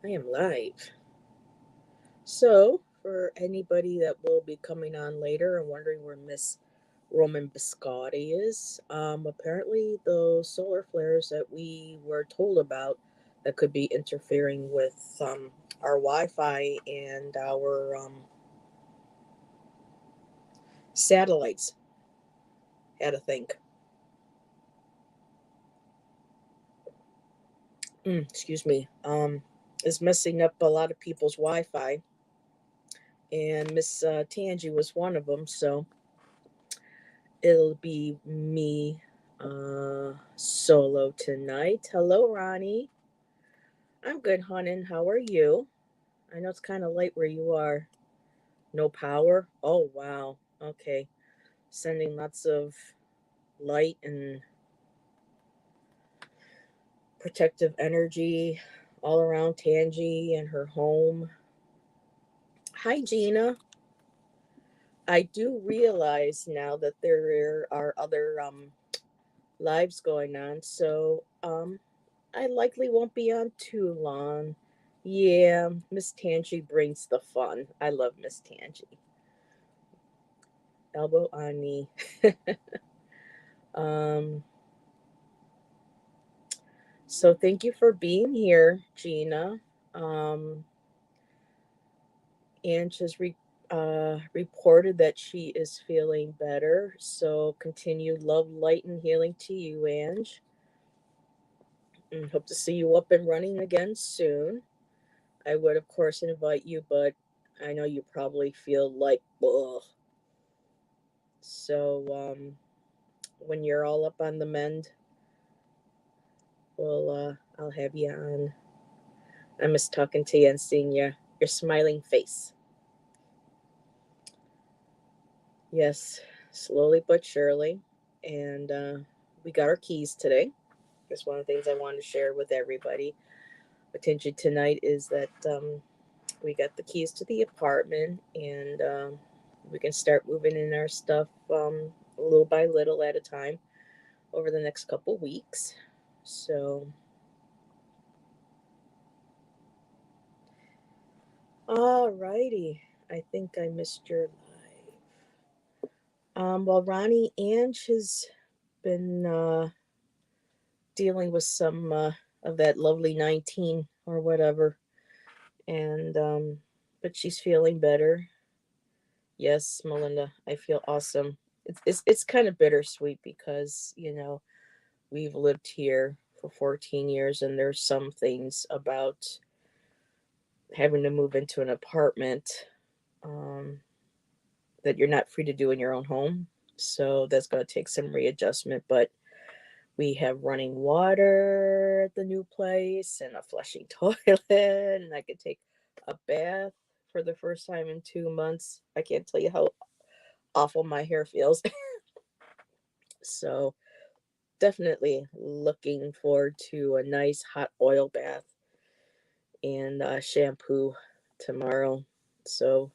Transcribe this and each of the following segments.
I am live. So, for anybody that will be coming on later and wondering where Miss Roman Biscotti is, apparently those solar flares that we were told about that could be interfering with our Wi-Fi and our satellites had to think. Excuse me. Is messing up a lot of people's Wi-Fi, and Miss Tangi was one of them. So it'll be me solo tonight. Hello, Ronnie. I'm good, honey. How are you? I know it's kind of late where you are. No power? Oh, wow. Okay. Sending lots of light and protective energy all around Tangi and her home. Hi, Gina. I do realize now that there are other lives going on, so I likely won't be on too long. Yeah, Miss Tangi brings the fun. I love Miss Tangi. Elbow on knee. um, so thank you for being here, Gina. Um, Ange has reported that she is feeling better. So continued love, light, and healing to you, Ange. And hope to see you up and running again soon. I would, of course, invite you, but I know you probably feel like, ugh. So when you're all up on the mend, I'll have you on. I miss talking to you and seeing your smiling face. Yes, slowly but surely. And we got our keys today. That's one of the things I wanted to share with everybody. Attention tonight is that we got the keys to the apartment, and we can start moving in our stuff little by little at a time over the next couple weeks. So, alrighty. I think I missed your live. Well, Ronnie Ange has been dealing with some of that lovely 19 or whatever, and but she's feeling better. Yes, Melinda, I feel awesome. It's kind of bittersweet because we've lived here for 14 years, and there's some things about having to move into an apartment um, that you're not free to do in your own home. So that's going to take some readjustment. But we have running water at the new place and a flushing toilet, and I could take a bath for the first time in 2 months. I can't tell you how awful my hair feels. So definitely looking forward to a nice hot oil bath and shampoo tomorrow. So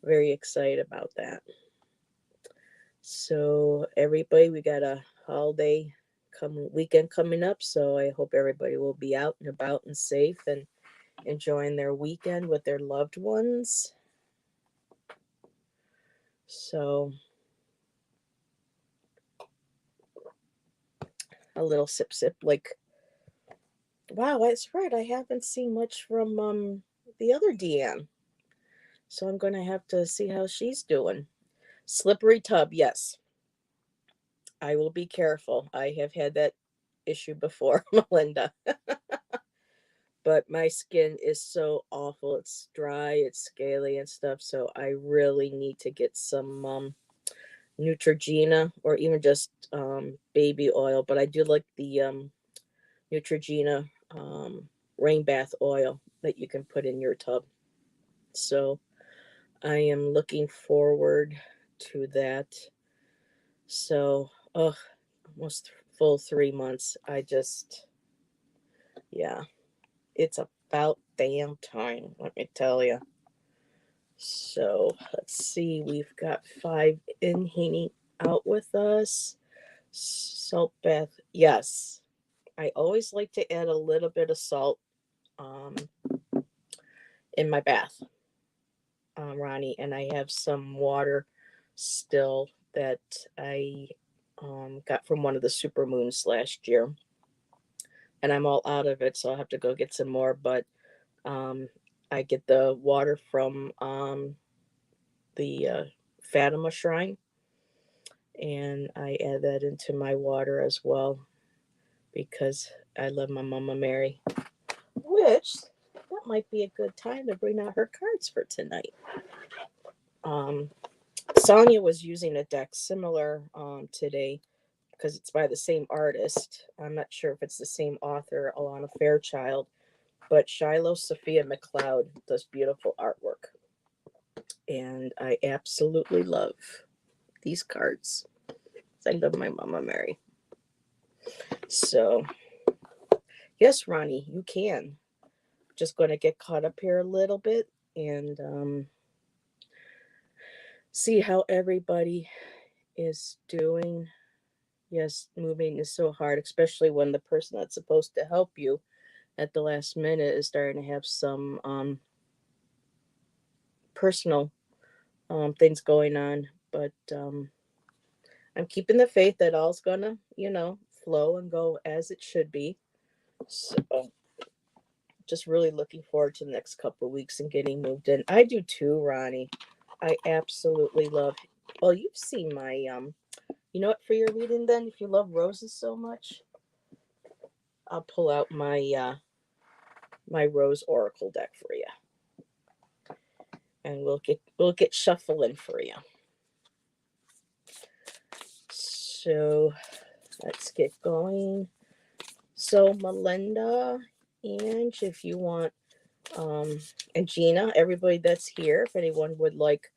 very excited about that. So everybody, we got a holiday weekend coming up. So I hope everybody will be out and about and safe and enjoying their weekend with their loved ones. So a little sip sip, like wow, that's right. I haven't seen much from the other Deanne. So I'm gonna have to see how she's doing. Slippery tub, yes. I will be careful. I have had that issue before, Melinda. But my skin is so awful. It's dry, it's scaly and stuff. So I really need to get some Neutrogena or even just baby oil. But I do like the Neutrogena rain bath oil that you can put in your tub. So I am looking forward to that. So, almost full 3 months. Yeah, it's about damn time, let me tell you. So, let's see. We've got 5 in hanging out with us. Salt bath. Yes. I always like to add a little bit of salt in my bath, Ronnie, and I have some water still that I got from one of the super moons last year, and I'm all out of it, so I'll have to go get some more. But um, I get the water from the Fatima Shrine, and I add that into my water as well because I love my Mama Mary. Which that might be a good time to bring out her cards for tonight. Um, Sonia was using a deck similar today because it's by the same artist. I'm not sure if it's the same author, Alana Fairchild, but Shiloh Sophia McLeod does beautiful artwork. And I absolutely love these cards. I love my Mama Mary. So, yes, Ronnie, you can. Just going to get caught up here a little bit and see how everybody is doing. Yes, moving is so hard, especially when the person that's supposed to help you at the last minute is starting to have some personal things going on. But I'm keeping the faith that all's gonna, flow and go as it should be. So just really looking forward to the next couple of weeks and getting moved in. I do too, Ronnie. I absolutely love. Well, you've seen my You know what? For your reading, then, if you love roses so much, I'll pull out my rose oracle deck for you, and we'll get shuffling for you. So let's get going. So Melinda, and if you want, and Gina, everybody that's here, if anyone would like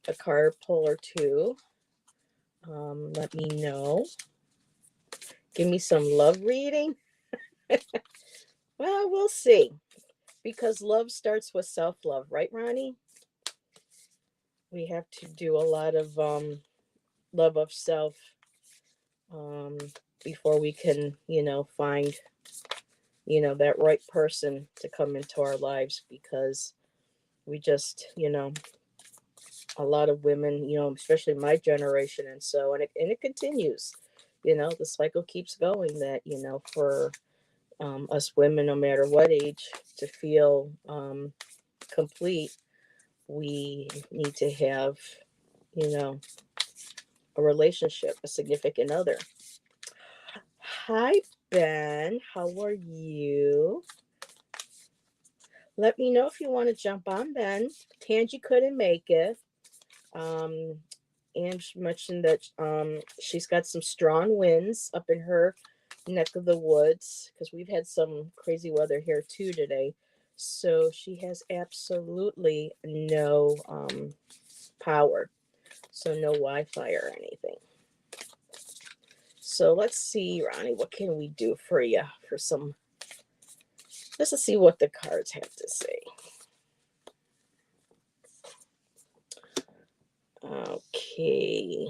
a card pull or two, let me know. Give me some love reading. Well, we'll see. Because love starts with self love, right, Ronnie? We have to do a lot of love of self um, before we can, find, that right person to come into our lives because we just, a lot of women, especially my generation and so, and it continues, the cycle keeps going that, for us women, no matter what age, to feel complete, we need to have, you know, a relationship, a significant other. Hi, Ben. How are you? Let me know if you want to jump on, Ben. Tangi couldn't make it. Um, and she mentioned that she's got some strong winds up in her neck of the woods because we've had some crazy weather here too today. So she has absolutely no power, so no Wi-Fi or anything. So let's see, Ronnie, what can we do for you for some? Let's see what the cards have to say. Okay.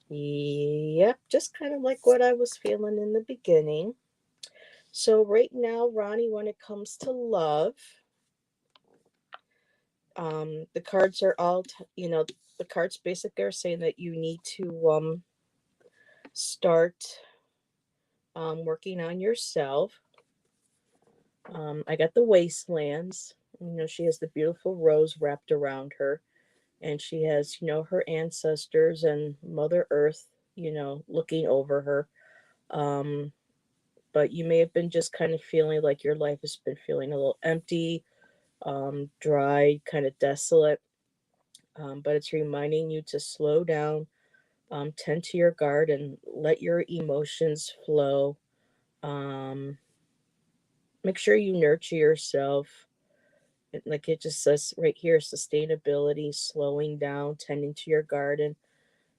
Yep, just kind of like what I was feeling in the beginning. So right now, Ronnie, when it comes to love, the cards are all, the cards basically are saying that you need to start working on yourself. I got the wastelands. She has the beautiful rose wrapped around her, and she has, her ancestors and Mother Earth, looking over her. But you may have been just kind of feeling like your life has been feeling a little empty, dry, kind of desolate. But it's reminding you to slow down, tend to your garden, let your emotions flow. Um, Make sure you nurture yourself. Like it just says right here, sustainability, slowing down, tending to your garden.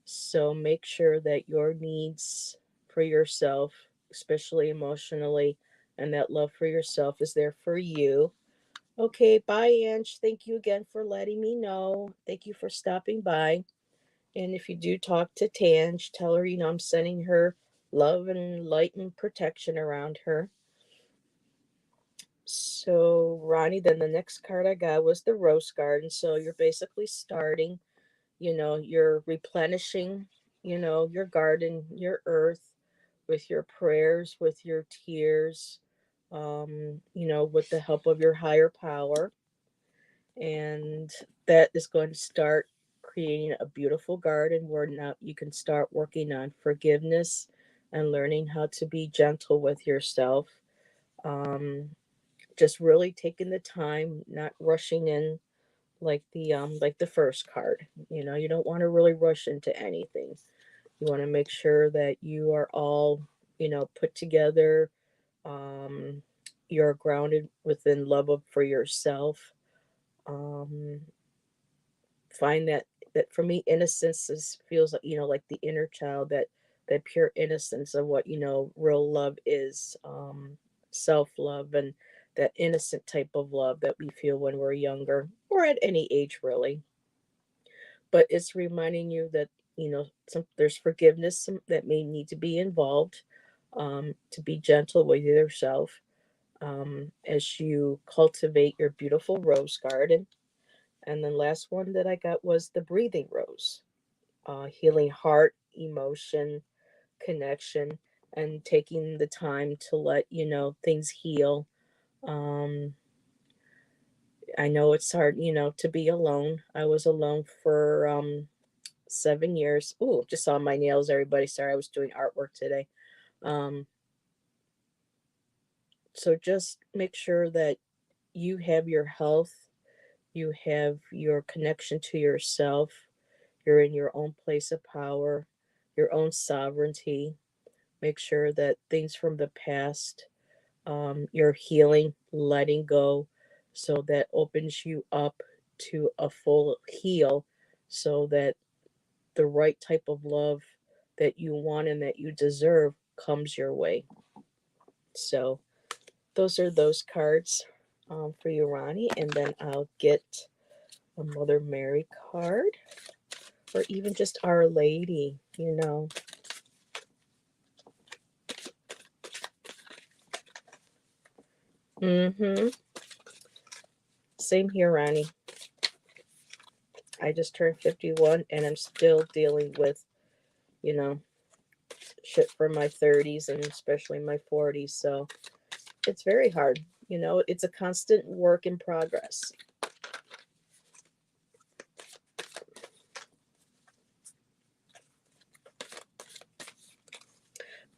So make sure that your needs for yourself, especially emotionally, and that love for yourself is there for you. Okay, bye, Ange. Thank you again for letting me know. Thank you for stopping by. And if you do talk to Tange, tell her, I'm sending her love and light and protection around her. So, Ronnie, then the next card I got was the Rose Garden. So you're basically starting, you're replenishing, your garden, your earth with your prayers, with your tears, with the help of your higher power. And that is going to start creating a beautiful garden where now you can start working on forgiveness and learning how to be gentle with yourself. Um, just really taking the time, not rushing in like the first card. You don't want to really rush into anything. You want to make sure that you are all, put together. Um, you're grounded within love for yourself. Um, find that for me, innocence feels like, like the inner child, that pure innocence of what real love is, self-love, and that innocent type of love that we feel when we're younger or at any age really. But it's reminding you that there's forgiveness that may need to be involved, to be gentle with yourself, as you cultivate your beautiful rose garden. And then last one that I got was the breathing rose, healing heart, emotion, connection, and taking the time to let things heal. Um, I know it's hard, to be alone. I was alone for 7 years. Ooh, just saw my nails, everybody. Sorry, I was doing artwork today. Um, so just make sure that you have your health, you have your connection to yourself, you're in your own place of power, your own sovereignty. Make sure that things from the past, you're healing, letting go, so that opens you up to a full heal, so that the right type of love that you want and that you deserve comes your way. So those are those cards, for you, Ronnie. And then I'll get a Mother Mary card, or even just Our Lady. Mm-hmm. Same here, Ronnie. I just turned 51 and I'm still dealing with, you know, shit from my 30s and especially my 40s. So it's very hard. It's a constant work in progress.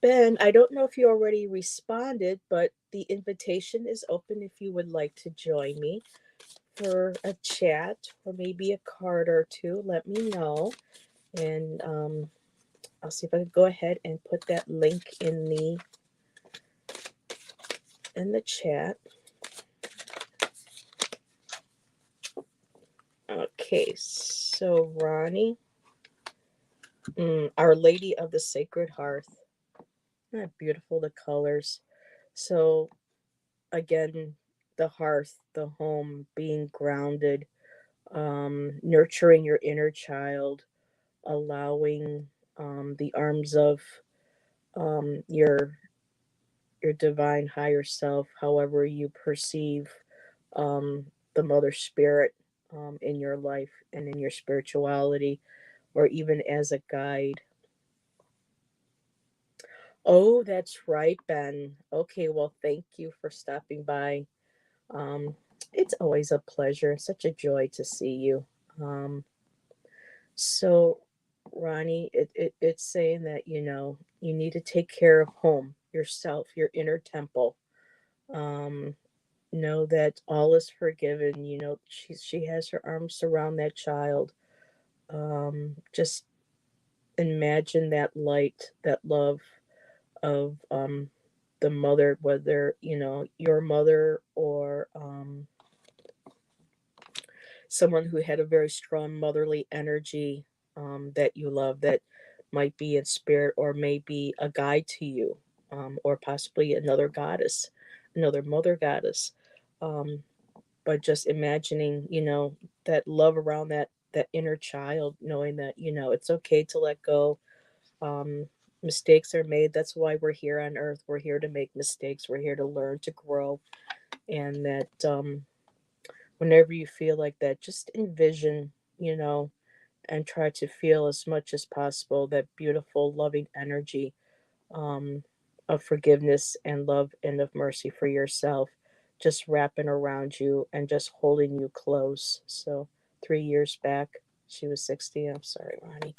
Ben, I don't know if you already responded, but the invitation is open if you would like to join me for a chat or maybe a card or two. Let me know. And I'll see if I can go ahead and put that link in the chat. Okay, so Ronnie, Our Lady of the Sacred Hearth. Isn't that beautiful, the colors? So again, the hearth, the home, being grounded, nurturing your inner child, allowing, the arms of, your divine higher self, however you perceive, um, the mother spirit, in your life and in your spirituality, or even as a guide. Oh, that's right, Ben. Okay, well, thank you for stopping by. Um, it's always a pleasure, such a joy to see you. Um, so, Ronnie, it's saying that, you need to take care of home, yourself, your inner temple. Um, know that all is forgiven. She has her arms around that child. Just imagine that light, that love of, the mother, whether your mother or, someone who had a very strong motherly energy, that you love, that might be in spirit or may be a guide to you, or possibly another goddess, another mother goddess. Um, but just imagining, that love around that inner child, knowing that it's okay to let go. Um, Mistakes are made. That's why we're here on earth. We're here to make mistakes. We're here to learn, to grow. And that whenever you feel like that, just envision, and try to feel as much as possible that beautiful, loving energy, um, of forgiveness and love and of mercy for yourself, just wrapping around you and just holding you close. So, 3 years back, she was 60. I'm sorry, Ronnie.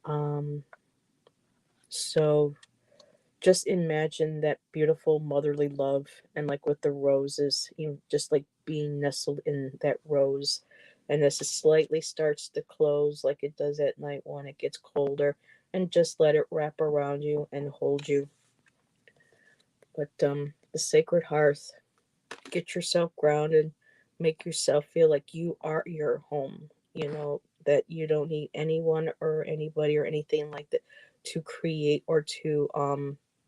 Um, so just imagine that beautiful motherly love, and like with the roses, just like being nestled in that rose. And as it slightly starts to close, like it does at night when it gets colder, and just let it wrap around you and hold you. But the sacred hearth, get yourself grounded, make yourself feel like you are your home, that you don't need anyone or anybody or anything like that to create or to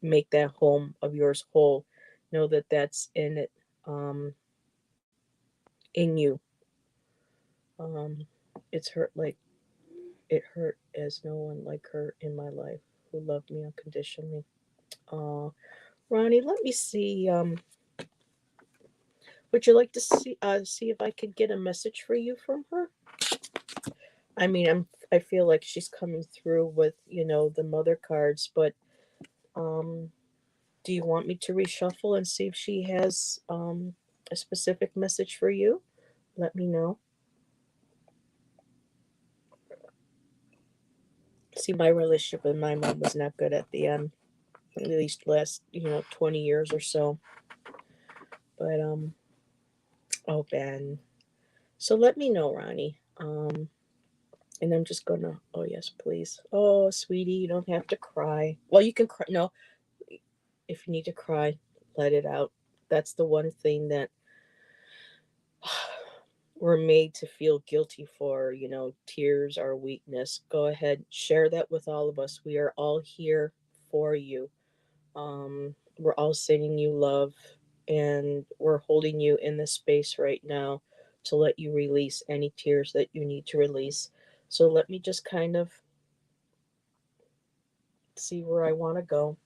make that home of yours whole. Know that that's in it, in you. um it's hurt like it hurt as no one like her in my life who loved me unconditionally. uh Ronnie, let me see. Would you like to see if I could get a message for you from her? I mean, I feel like she's coming through with, the mother cards, but um do you want me to reshuffle and see if she has a specific message for you? Let me know. See, my relationship with my mom was not good at the end, at least last, 20 years or so. But oh, Ben. So let me know, Ronnie. And I'm just gonna, oh yes, please. Oh, sweetie, you don't have to cry. Well, you can cry. No, if you need to cry, let it out. That's the one thing that we're made to feel guilty for. Tears are weakness. Go ahead, share that with all of us. We are all here for you. We're all sending you love, and we're holding you in this space right now to let you release any tears that you need to release. So let me just kind of see where I want to go.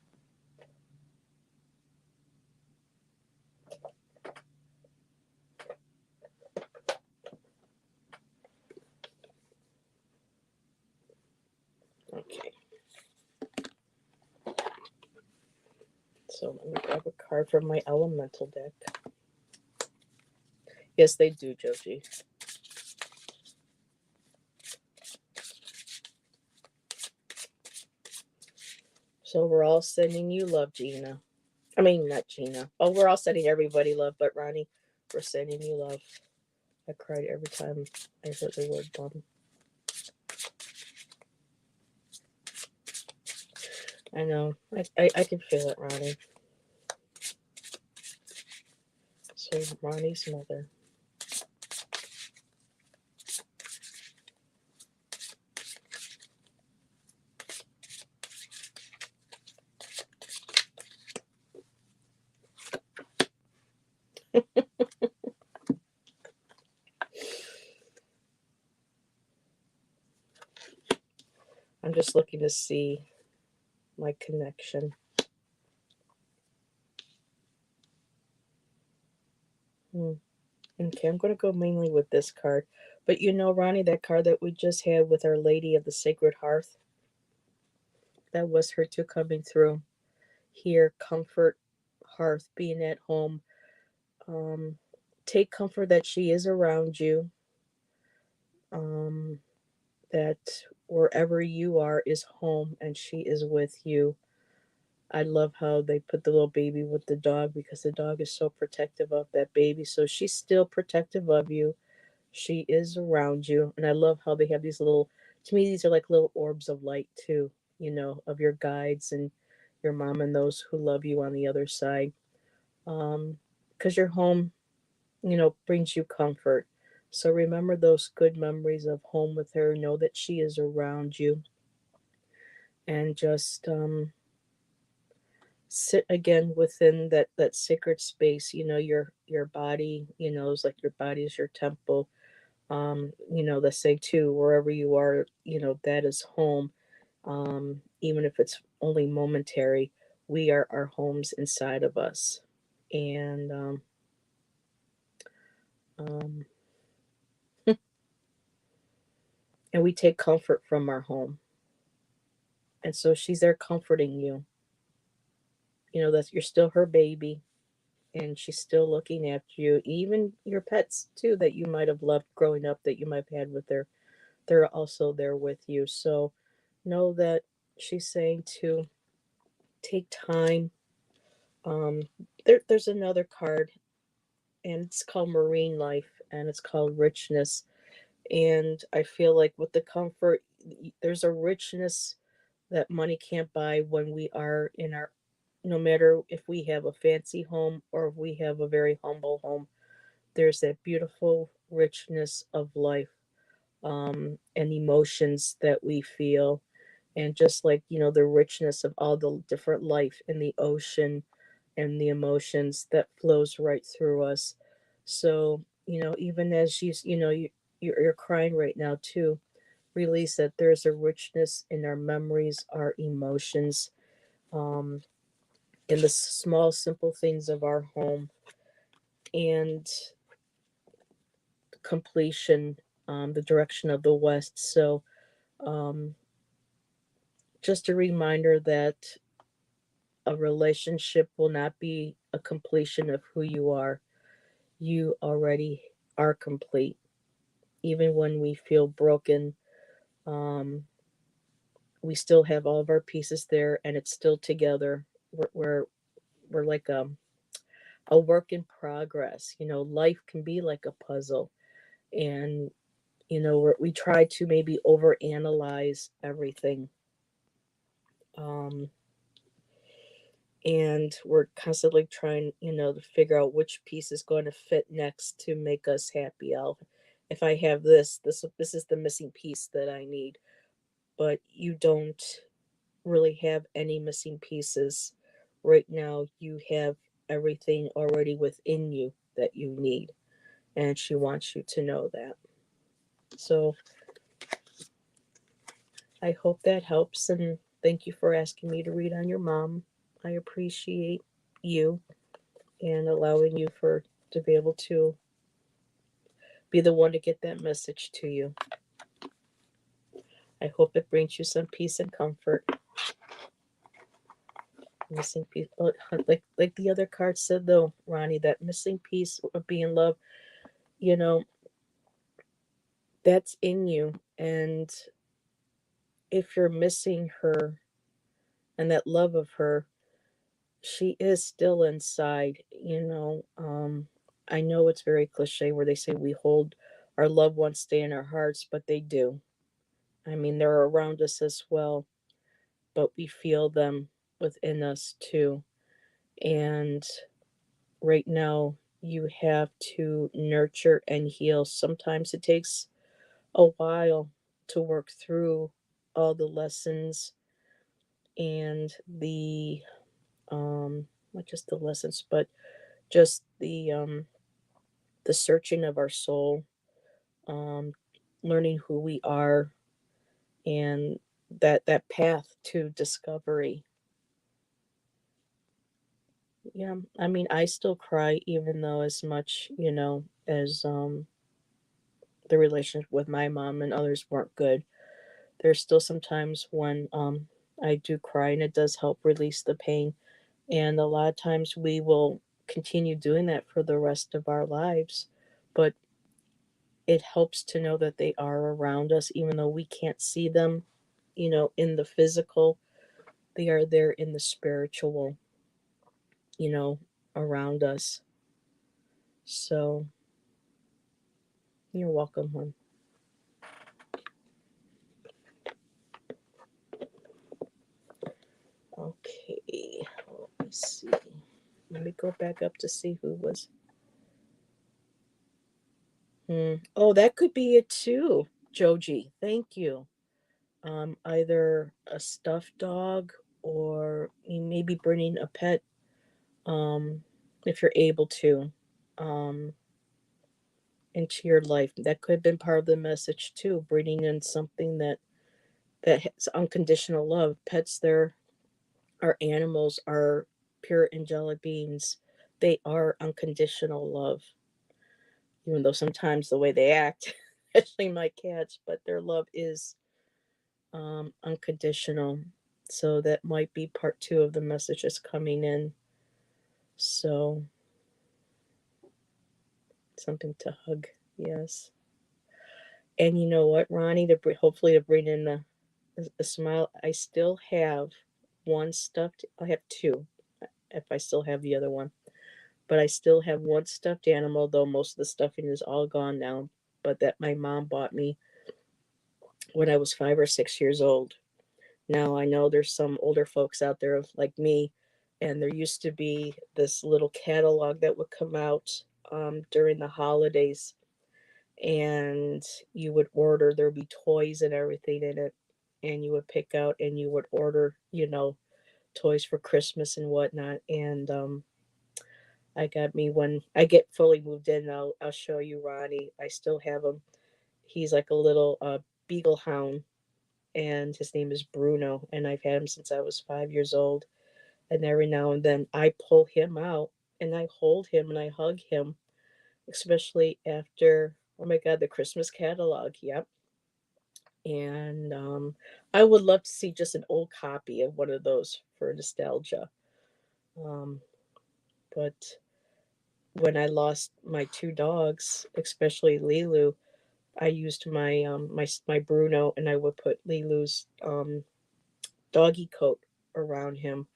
Okay, so let me grab a card from my elemental deck. Yes, they do, Joji. So we're all sending you love, Gina. I mean, not Gina. Oh, we're all sending everybody love, but Ronnie, we're sending you love. I cried every time I heard the word mom. I know. I can feel it, Ronnie. So Ronnie's mother. I'm just looking to see my connection. Hmm. Okay, I'm going to go mainly with this card. But Ronnie, that card that we just had with Our Lady of the Sacred Hearth, that was her too coming through here. Comfort, hearth, being at home. Um, Take comfort that she is around you. Um, that wherever you are is home and she is with you. I love how they put the little baby with the dog because the dog is so protective of that baby. So she's still protective of you. She is around you. And I love how they have these little, to me, these are like little orbs of light too, of your guides and your mom and those who love you on the other side. Because your home, brings you comfort. So remember those good memories of home with her. Know that she is around you, and just sit again within that sacred space. Your body. It's like your body is your temple. They say too, wherever you are, that is home. even if it's only momentary. We are our homes inside of us. And um, and we take comfort from our home. And so she's there comforting you. You know that you're still her baby, and she's still looking after you. Even your pets too that you might have loved growing up, that you might have had with her, they're also there with you. So know that she's saying to take time. Um, there's another card, and it's called Marine Life, and it's called Richness. And I feel like with the comfort, there's a richness that money can't buy when we are in our, no matter if we have a fancy home or if we have a very humble home, there's that beautiful richness of life, and emotions that we feel. And just like, the richness of all the different life in the ocean and the emotions that flows right through us. So, even as you're crying right now too, release that there's a richness in our memories, our emotions, um, in the small, simple things of our home, and completion, the direction of the West. So, um, just a reminder that a relationship will not be a completion of who you are. You already are complete. Even when we feel broken, um, we still have all of our pieces there, and it's still together. We're like a work in progress. Life can be like a puzzle, and we try to maybe overanalyze everything, um, and we're constantly trying, to figure out which piece is going to fit next to make us happy. If I have this is the missing piece that I need, but you don't really have any missing pieces right now. You have everything already within you that you need, and she wants you to know that. So I hope that helps, and thank you for asking me to read on your mom. I appreciate you and allowing you for to be able to be the one to get that message to you. I hope it brings you some peace and comfort. Missing piece, like the other card said though, Ronnie, that missing piece of being loved, you know, that's in you. And if you're missing her and that love of her, she is still inside. I know it's very cliche where they say we hold our loved ones stay in our hearts, but they do. I mean, they're around us as well, but we feel them within us too. And right now, you have to nurture and heal. Sometimes it takes a while to work through all the lessons and not just the lessons, but just the searching of our soul, um, learning who we are, and that path to discovery. Yeah, I mean, I still cry even though as much, as the relationship with my mom and others weren't good. There's still some times when I do cry, and it does help release the pain. And a lot of times we will continue doing that for the rest of our lives. But it helps to know that they are around us, even though we can't see them, in the physical. They are there in the spiritual, you know, around us. So you're welcome, hon. Okay, let me see. Let me go back up to see who was. Oh, that could be it too, Joji. Thank you. Either a stuffed dog or maybe bringing a pet, um, if you're able to, um, into your life. That could have been part of the message too, bringing in something that that has unconditional love. Pets, they're our animals are pure angelic beings. They are unconditional love, even though sometimes the way they act, especially my cats, but their love is unconditional. So that might be part two of the messages coming in. So something to hug, yes. And you know what, Ronnie, hopefully to bring in a smile, I still have one stuffed. I have two, if I still have the other one. But I still have one stuffed animal, though most of the stuffing is all gone now. But that my mom bought me when I was 5 or 6 years old. Now I know there's some older folks out there like me, and there used to be this little catalog that would come out during the holidays, and you would order. There would be toys and everything in it, and you would pick out and you would order, toys for Christmas and whatnot. And I got me when I get fully moved in. I'll show you Ronnie. I still have him. He's like a little beagle hound, and his name is Bruno. And I've had him since I was 5 years old. And every now and then I pull him out and I hold him and I hug him, especially after, oh my God, the Christmas catalog. Yep. And I would love to see just an old copy of one of those for nostalgia. Um, but when I lost my two dogs, especially Lilu, I used my Bruno, and I would put Lilu's doggy coat around him,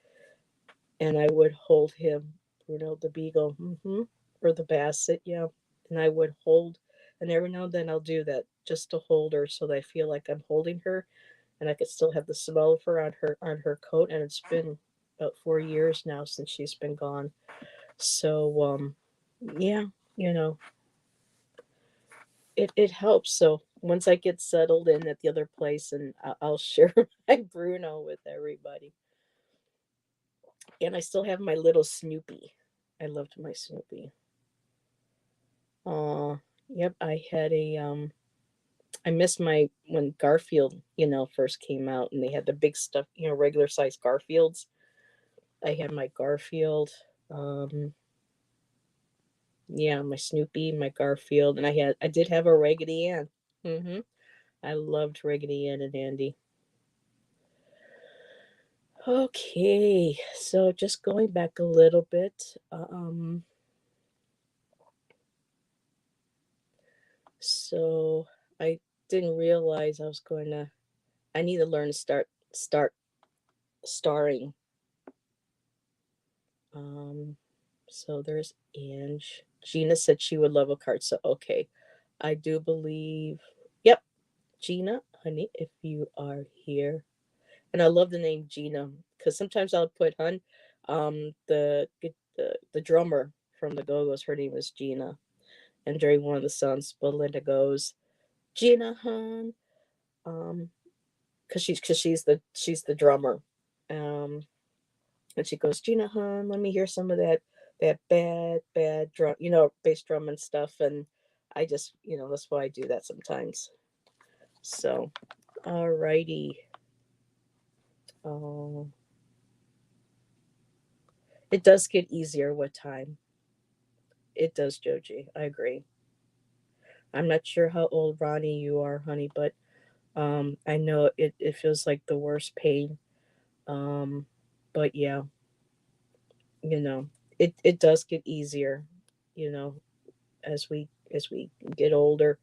and I would hold him, Bruno the beagle, or the basset, yeah, and I would hold, and every now and then I'll do that just to hold her so that I feel like I'm holding her, and I could still have the smell of her on her coat, and it's been about 4 years now since she's been gone, so yeah, you know, it helps. So once I get settled in at the other place, and I'll share my Bruno with everybody. And I still have my little Snoopy. I loved my Snoopy. Yep. I missed my when Garfield, first came out, and they had the big stuff, regular size Garfields. I had my Garfield. Um, yeah, my Snoopy, my Garfield, and I did have a Raggedy Ann. Mm-hmm. I loved Raggedy Ann and Andy. Okay, so just going back a little bit. So I didn't realize I was going to. I need to learn to start starring. Um, so there's Ange. Gina said she would love a card. So okay, I do believe. Yep, Gina, honey, if you are here, and I love the name Gina because sometimes I'll put hun. The drummer from the Go Go's, her name is Gina, and during one of the songs, Belinda goes, Gina hun, because she's the drummer, um, and she goes, Gina hun, let me hear some of that bad drum, bass drum and stuff, and I just, that's why I do that sometimes. So, alrighty. Oh, it does get easier with time. It does, Joji. I agree. I'm not sure how old Ronnie you are, honey, but I know it feels like the worst pain. Um, but yeah, you know, it does get easier, you know, as we get older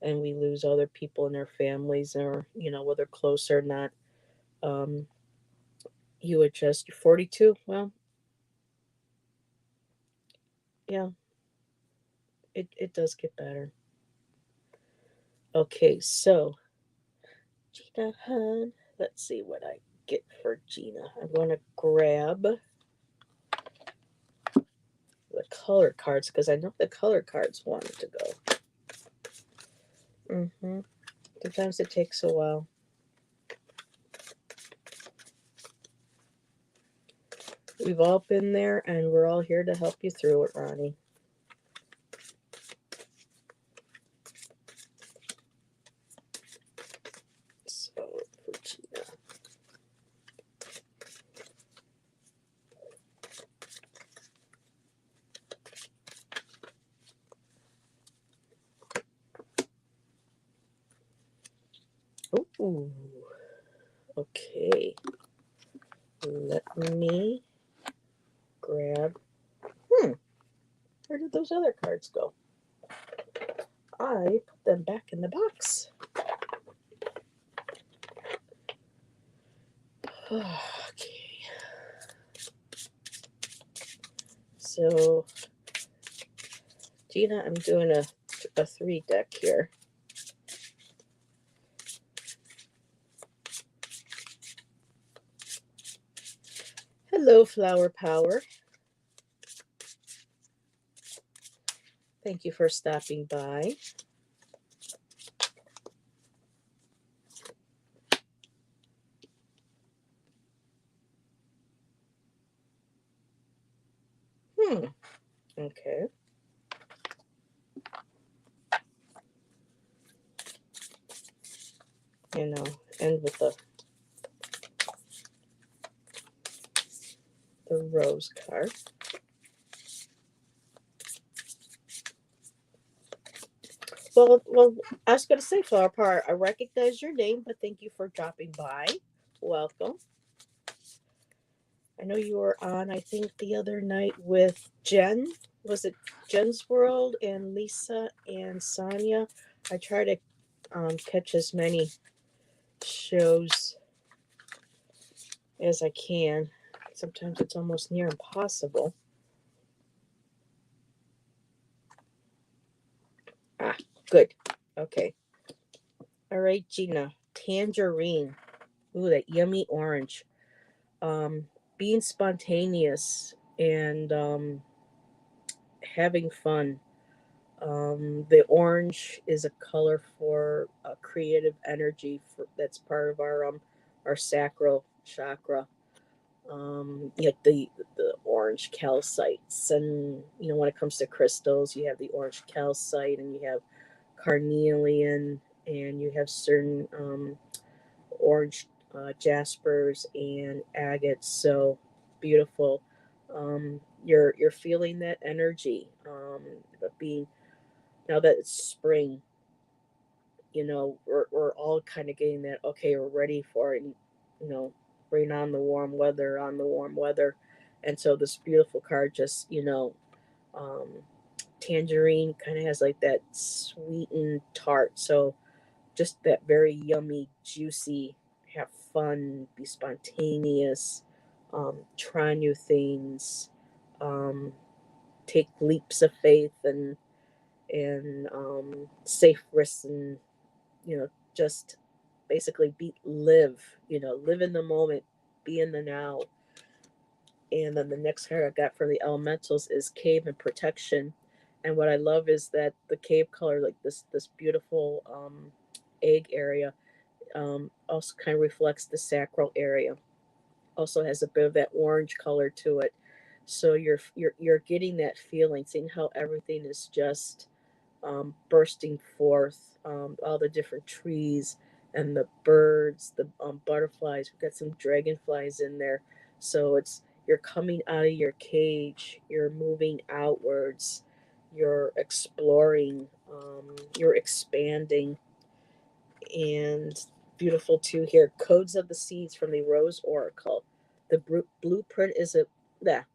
and we lose other people in our families, or whether close or not. Um, you adjust. You're 42. Well, yeah, it does get better. Okay, so Gina Hun. Let's see what I get for Gina. I'm going to grab the color cards because I know the color cards wanted to go. Sometimes it takes a while. We've all been there, and we're all here to help you through it, Ronnie. So for Ooh, okay. Let me grab. Where did those other cards go? I put them back in the box. Okay. So, Gina, I'm doing a 3 deck here. Hello, Flower Power. Thank you for stopping by. Okay. And I'll end with the rose card. Well, I was going to say, Flower Power, I recognize your name, but thank you for dropping by. Welcome. I know you were on, I think, the other night with Jen. Was it Jen's World and Lisa and Sonia? I try to catch as many shows as I can. Sometimes it's almost near impossible. Ah, good. Okay. All right, Gina. Tangerine. Ooh, that yummy orange. Being spontaneous and having fun. The orange is a color for creative energy. That's part of our sacral chakra. Like the orange calcites, and when it comes to crystals, you have the orange calcite, and you have carnelian, and you have certain orange jaspers and agates. So beautiful. You're feeling that energy. But being now that it's spring, we're all kind of getting that. Okay, we're ready for it. And, you know, bring on the warm weather, and so this beautiful card just um, tangerine kind of has like that sweetened tart. So just that very yummy, juicy, have fun, be spontaneous, try new things, um, take leaps of faith and safe risks, and just basically live in the moment, be in the now. And then the next card I got from the elementals is cave and protection. And what I love is that the cave color, like this beautiful egg area, also kind of reflects the sacral area. Also has a bit of that orange color to it. So you're getting that feeling, seeing how everything is just bursting forth, all the different trees and the birds, the butterflies. We've got some dragonflies in there. So you're coming out of your cage, you're moving outwards, you're exploring, you're expanding. And beautiful too here, codes of the seeds from the Rose Oracle. The blueprint is a yeah,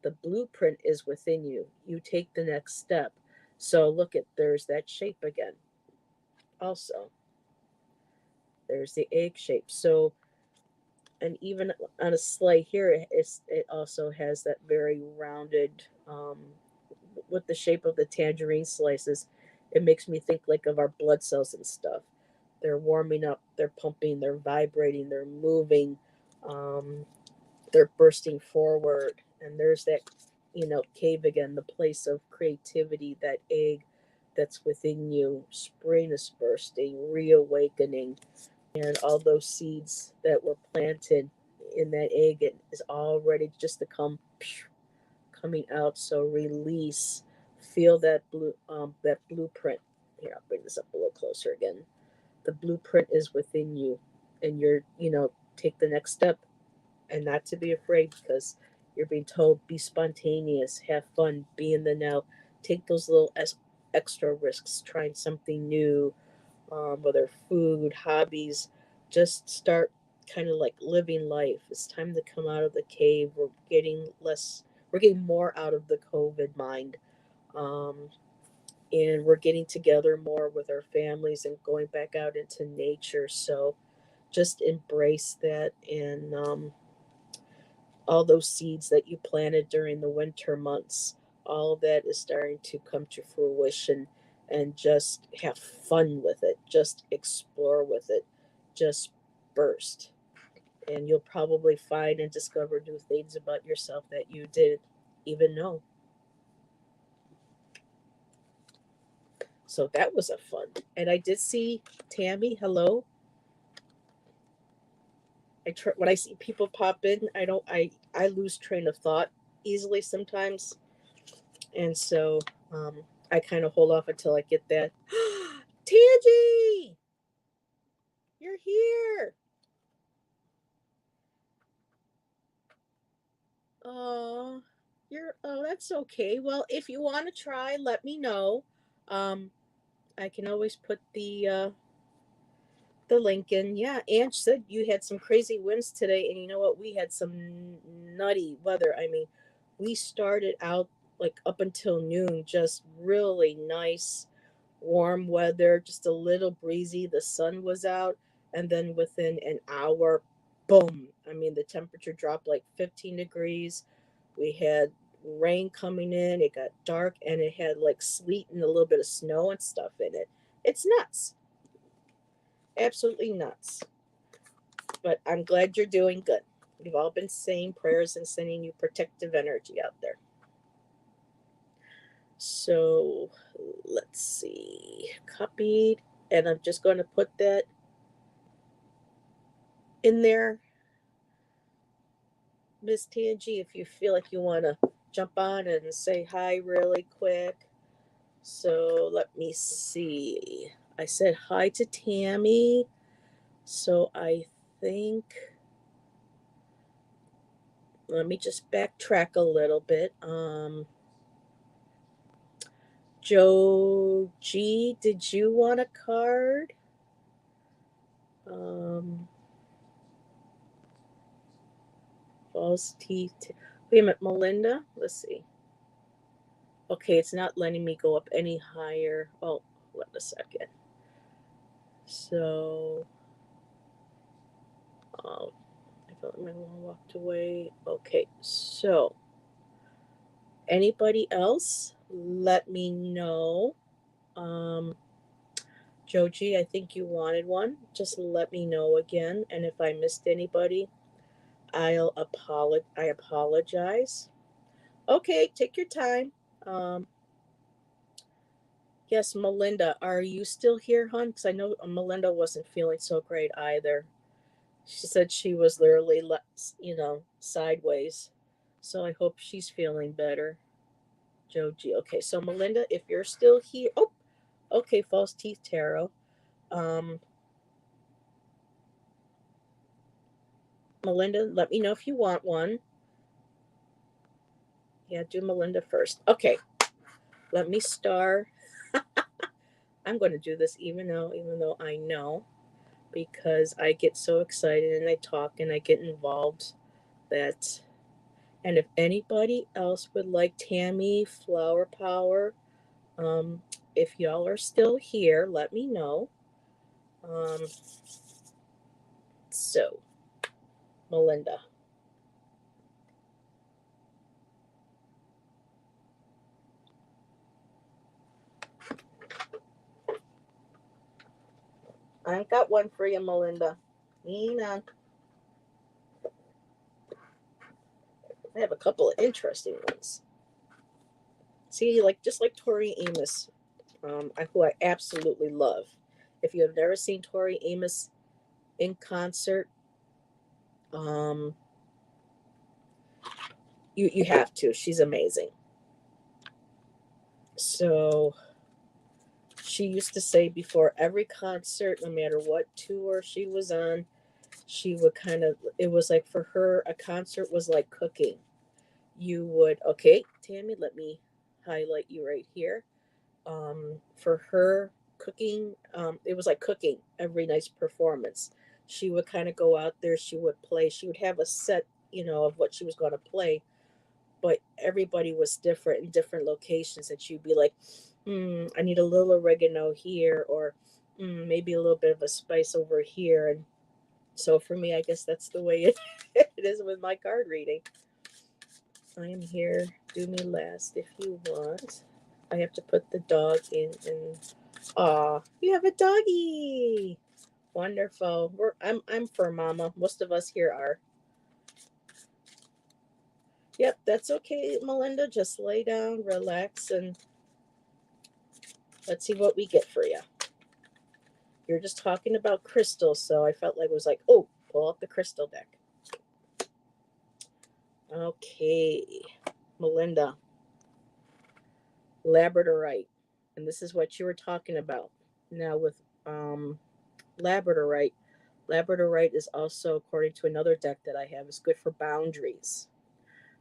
the blueprint is within you. You take the next step. So look at there's that shape again. Also, there's the egg shape. So, and even on a sleigh here, it also has that very rounded, with the shape of the tangerine slices. It makes me think like of our blood cells and stuff. They're warming up, they're pumping, they're vibrating, they're moving, um, they're bursting forward. And there's that, cave again, the place of creativity, that egg that's within you. Spring is bursting, reawakening, and all those seeds that were planted in that egg, it is all ready just to coming out. So release, feel that blueprint. Here, I'll bring this up a little closer again. The blueprint is within you, and take the next step, and not to be afraid, because you're being told be spontaneous, have fun, be in the now, take those little extra risks, trying something new, whether food, hobbies, just start kind of like living life. It's time to come out of the cave. We're getting more out of the COVID mind. Um, and we're getting together more with our families and going back out into nature. So just embrace that, and all those seeds that you planted during the winter months, all of that is starting to come to fruition, and just have fun with it. Just explore with it. Just burst. And you'll probably find and discover new things about yourself that you didn't even know. So that was a fun. And I did see Tammy. Hello. When I see people pop in, I lose train of thought easily sometimes, and so um, I kind of hold off until I get that. Tangy, you're here. Oh, that's okay. Well, if you want to try, let me know. Um, I can always put the link in. Yeah, Ange said you had some crazy winds today, and you know what? We had some nutty weather. I mean, we started out like up until noon, just really nice, warm weather, just a little breezy. The sun was out, and then within an hour, boom! I mean, the temperature dropped like 15 degrees. We had rain coming in. It got dark, and it had like sleet and a little bit of snow and stuff in it. It's nuts, absolutely nuts. But I'm glad you're doing good. We've all been saying prayers and sending you protective energy out there. So let's see. Copied. And I'm just going to put that in there, Miss Tangi, if you feel like you want to jump on and say hi really quick. So let me see. I said hi to Tammy. So I think, let me just backtrack a little bit. Joe G, did you want a card? Um, false teeth. Wait a minute, Melinda. Let's see. Okay, it's not letting me go up any higher. Oh, wait a second. So, I felt like my one walked away. Okay, so anybody else? Let me know. Um, Joji, I think you wanted one. Just let me know again. And if I missed anybody, I apologize. Okay, take your time. Um, yes, Melinda, are you still here, hon? Because I know Melinda wasn't feeling so great either. She said she was literally, sideways. So I hope she's feeling better. Joji. Okay, so Melinda, if you're still here, oh, okay, false teeth tarot. Um, Melinda, let me know if you want one. Yeah, do Melinda first. Okay, let me star. I'm going to do this even though I know, because I get so excited and I talk and I get involved that. And if anybody else would like Tammy Flower Power, um, if y'all are still here, let me know. Um, so, Melinda. I got one for you, Melinda. Nina. I have a couple of interesting ones. See, like just like Tori Amos, who I absolutely love. If you have never seen Tori Amos in concert, um, you have to. She's amazing. So she used to say before every concert, no matter what tour she was on, she would it was like for her, a concert was like cooking. You would, okay, Tammy, let me highlight you right here. For her, cooking. It was like cooking every night's performance. She would kind of go out there, she would play, she would have a set, of what she was going to play, but everybody was different in different locations. And she'd be like, I need a little oregano here, or maybe a little bit of a spice over here. And so for me, I guess that's the way it is with my card reading. I am here. Do me last if you want. I have to put the dog in. And aw, you have a doggy. Wonderful. I'm fur mama. Most of us here are. Yep, that's okay, Melinda. Just lay down, relax, and let's see what we get for you. You're just talking about crystals, so I felt like it was like, oh, pull up the crystal deck. Okay, Melinda, labradorite, and this is what you were talking about. Now with labradorite, labradorite is also, according to another deck that I have, is good for boundaries.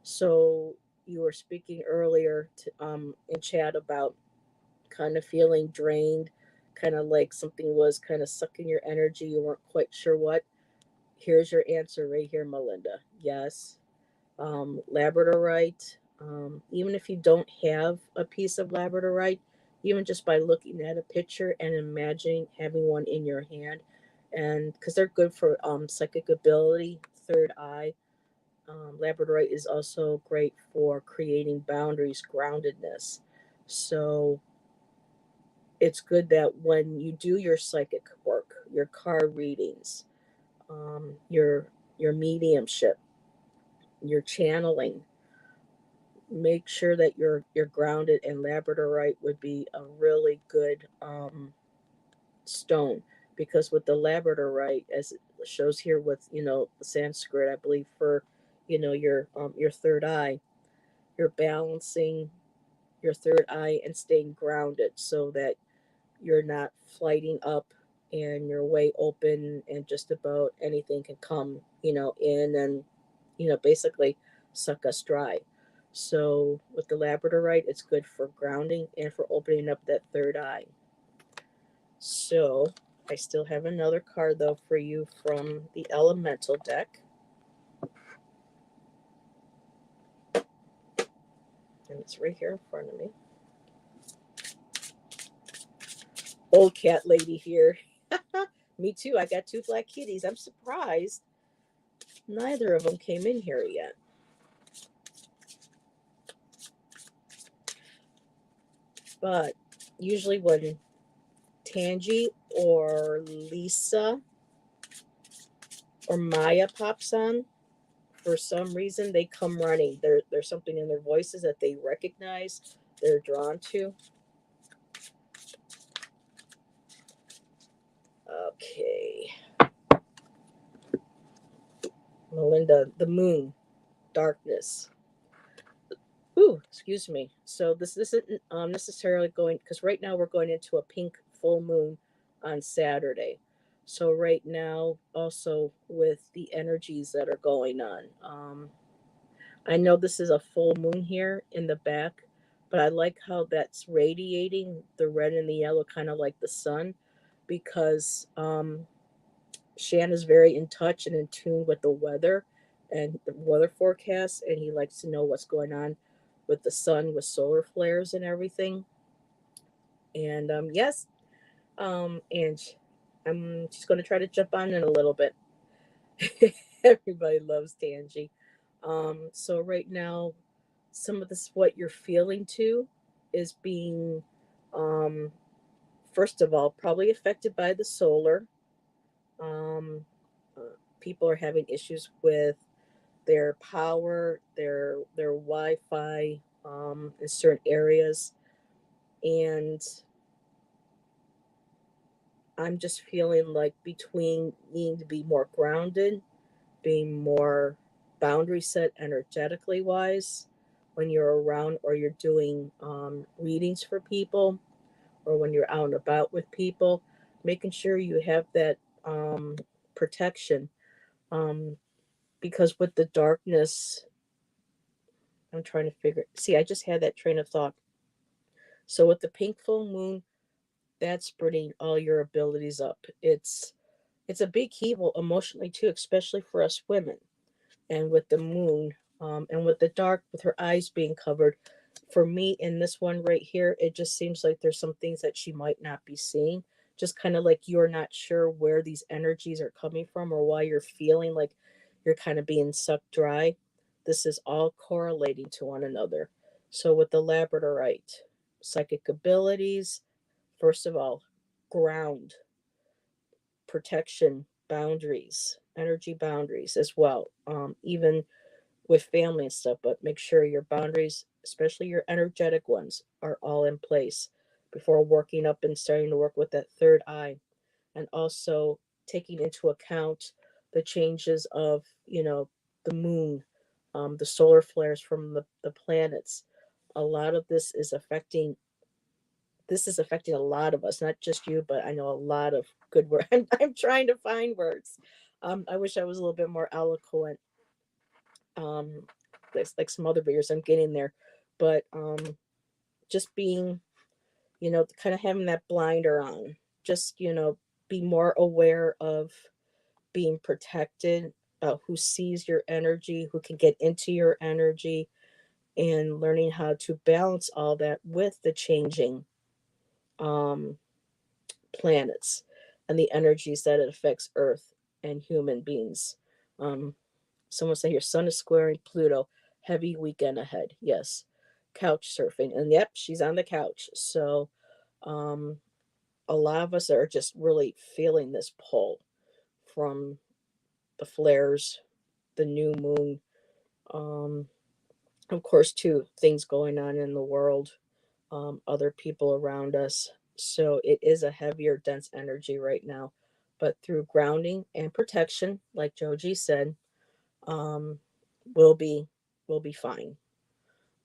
So you were speaking earlier in chat about kind of feeling drained, kind of like something was kind of sucking your energy. You weren't quite sure what. Here's your answer right here, Melinda. Yes. Labradorite, even if you don't have a piece of labradorite, even just by looking at a picture and imagining having one in your hand, and because they're good for psychic ability, third eye. Labradorite is also great for creating boundaries, groundedness. So it's good that when you do your psychic work, your card readings, your mediumship, your channeling, make sure that you're grounded. And labradorite would be a really good stone, because with the labradorite, as it shows here with the Sanskrit, I believe, for your third eye, you're balancing your third eye and staying grounded so that you're not flighting up and you're way open and just about anything can come in and basically suck us dry. So with the labradorite, it's good for grounding and for opening up that third eye. So I still have another card though for you from the elemental deck. And it's right here in front of me. Old cat lady here. Me too. I got two black kitties. I'm surprised neither of them came in here yet. But usually when Tangi or Lisa or Maya pops on, for some reason they come running. There's something in their voices that they recognize, they're drawn to. Okay. Melinda, the moon, darkness. Ooh, excuse me. So this isn't necessarily going, because right now we're going into a pink full moon on Saturday. So right now, also with the energies that are going on, I know this is a full moon here in the back, but I like how that's radiating the red and the yellow, kind of like the sun, because Shan is very in touch and in tune with the weather and the weather forecast, and he likes to know what's going on with the sun, with solar flares and everything. And yes, and she's going to try to jump on in a little bit. Everybody loves Tangi. So right now, some of this what you're feeling too is being, um, first of all, probably affected by the solar. Um, People are having issues with their power, their Wi-Fi in certain areas, and I'm just feeling like between needing to be more grounded, being more boundary set energetically wise when you're around or you're doing readings for people, or when you're out and about with people, making sure you have that protection. Um, because with the darkness, I'm trying to figure. See, I just had that train of thought. So with the pink full moon, That's bringing all your abilities up. It's a big heal emotionally too, especially for us women. And with the moon, and with the dark, with her eyes being covered, for me in this one right here, it just seems like there's some things that she might not be seeing. Just kind of like you're not sure where these energies are coming from or why you're feeling like you're kind of being sucked dry. This is all correlating to one another. So with the labradorite, psychic abilities, first of all, ground, protection, boundaries, energy boundaries as well. Even with family and stuff, but make sure your boundaries, especially your energetic ones, are all in place before working up and starting to work with that third eye. And also taking into account the changes of, the moon, the solar flares from the planets. A lot of this is affecting a lot of us, not just you, but I know a lot of good words. I'm trying to find words. I wish I was a little bit more eloquent. Um, like some other readers, I'm getting there, but just being, kind of having that blinder on, just be more aware of being protected, who sees your energy, who can get into your energy, and learning how to balance all that with the changing um, planets and the energies that it affects Earth and human beings. Um, Someone say your sun is squaring Pluto. Heavy weekend ahead. Yes. Couch surfing. And yep, she's on the couch. So um, a lot of us are just really feeling this pull from the flares, the new moon. Um, of course, too, things going on in the world, other people around us. So it is a heavier, dense energy right now. But through grounding and protection, like Joji said, um, we'll be we'll be fine.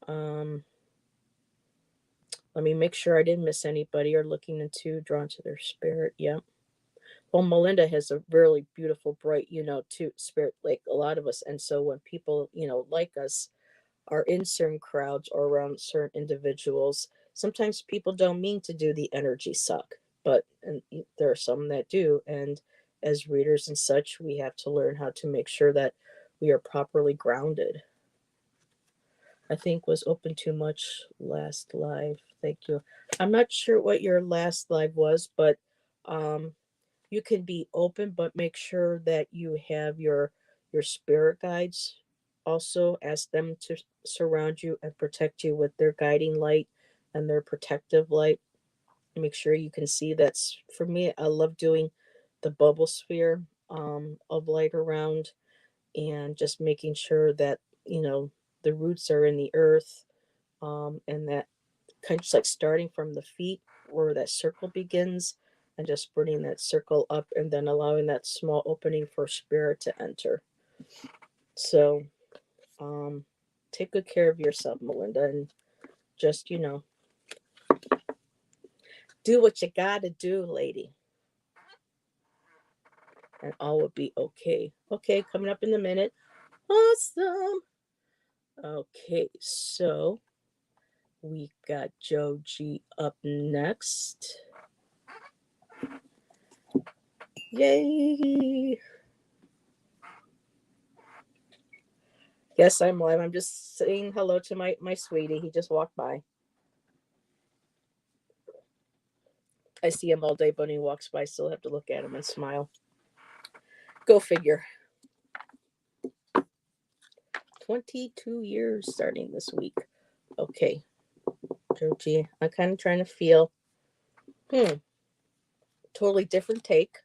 Um, Let me make sure I didn't miss anybody or looking into drawn to their spirit. Yeah. Well, Melinda has a really beautiful, bright, too spirit like a lot of us. And so when people, like us are in certain crowds or around certain individuals, sometimes people don't mean to do the energy suck, but and there are some that do. And as readers and such, we have to learn how to make sure that we are properly grounded. I think was open too much last live. Thank you. I'm not sure what your last live was, but um you can be open, but make sure that you have your spirit guides. Also ask them to surround you and protect you with their guiding light and their protective light. Make sure you can see that's for me. I love doing the bubble sphere of light around and just making sure that the roots are in the earth, and that kind of just like starting from the feet where that circle begins and just spreading that circle up and then allowing that small opening for spirit to enter. So um take good care of yourself, Melinda, and just do what you gotta do, lady, and all will be okay. Okay, coming up in a minute. Awesome. Okay, so we got Joji up next. Yay. Yes, I'm live. I'm just saying hello to my sweetie. He just walked by. I see him all day, but when he walks by, I still have to look at him and smile. Go figure. 22 years starting this week. Okay, Joji, I'm kind of trying to feel. Totally different take.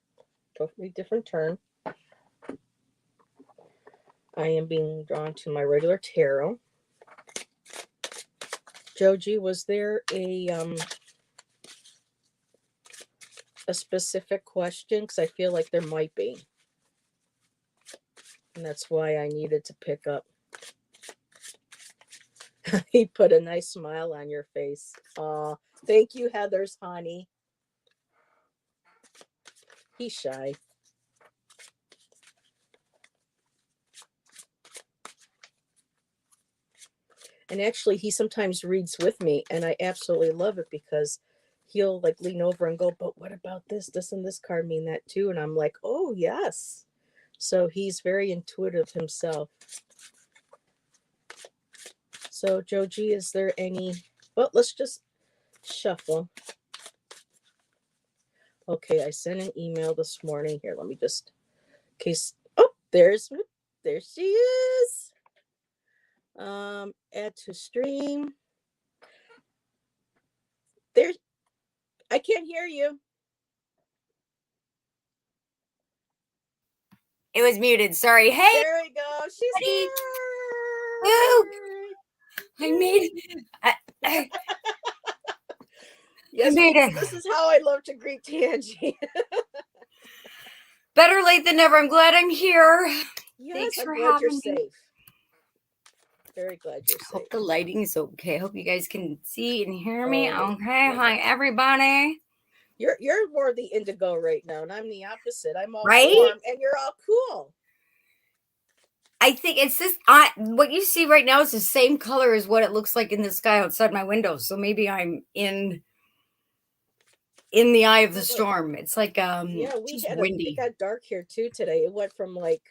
Totally different turn. I am being drawn to my regular tarot. Joji, was there a specific question? Because I feel like there might be, and that's why I needed to pick up. He put a nice smile on your face. Aw, thank you, Heather's honey. He's shy. And actually, he sometimes reads with me, and I absolutely love it because he'll like lean over and go, but what about this and this card mean that too? And I'm like, oh yes. So he's very intuitive himself. So Joji, is there any, well, let's just shuffle. Okay, I sent an email this morning. Here, let me just, in case, oh, there she is. Add to stream. There, I can't hear you. It was muted. Sorry. Hey. There we go. She's here. Woo! I made Yes, I made it. this is how I love to greet Tangie. Better late than never. I'm glad I'm here. Yes, Thanks I'm for glad having you're me. safe. Very glad you're safe. Hope the lighting is okay. Hope you guys can see and hear me. Oh, Okay. Hi, everybody. You're more the indigo right now, and I'm the opposite. I'm all right? warm, and you're all cool. I think it's this. What you see right now is the same color as what it looks like in the sky outside my window. So maybe I'm in the eye of the storm. It's like yeah, windy. It got dark here too today. It went from like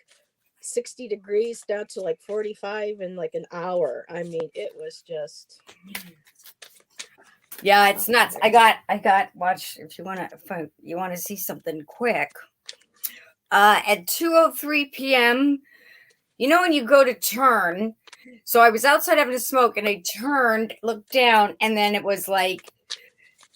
60 degrees down to like 45 in like an hour. I mean, it was just, yeah, it's nuts. I got watch if you want to see something quick. At 2:03 p.m. You know when you go to turn, so I was outside having a smoke and I turned, looked down, and then it was like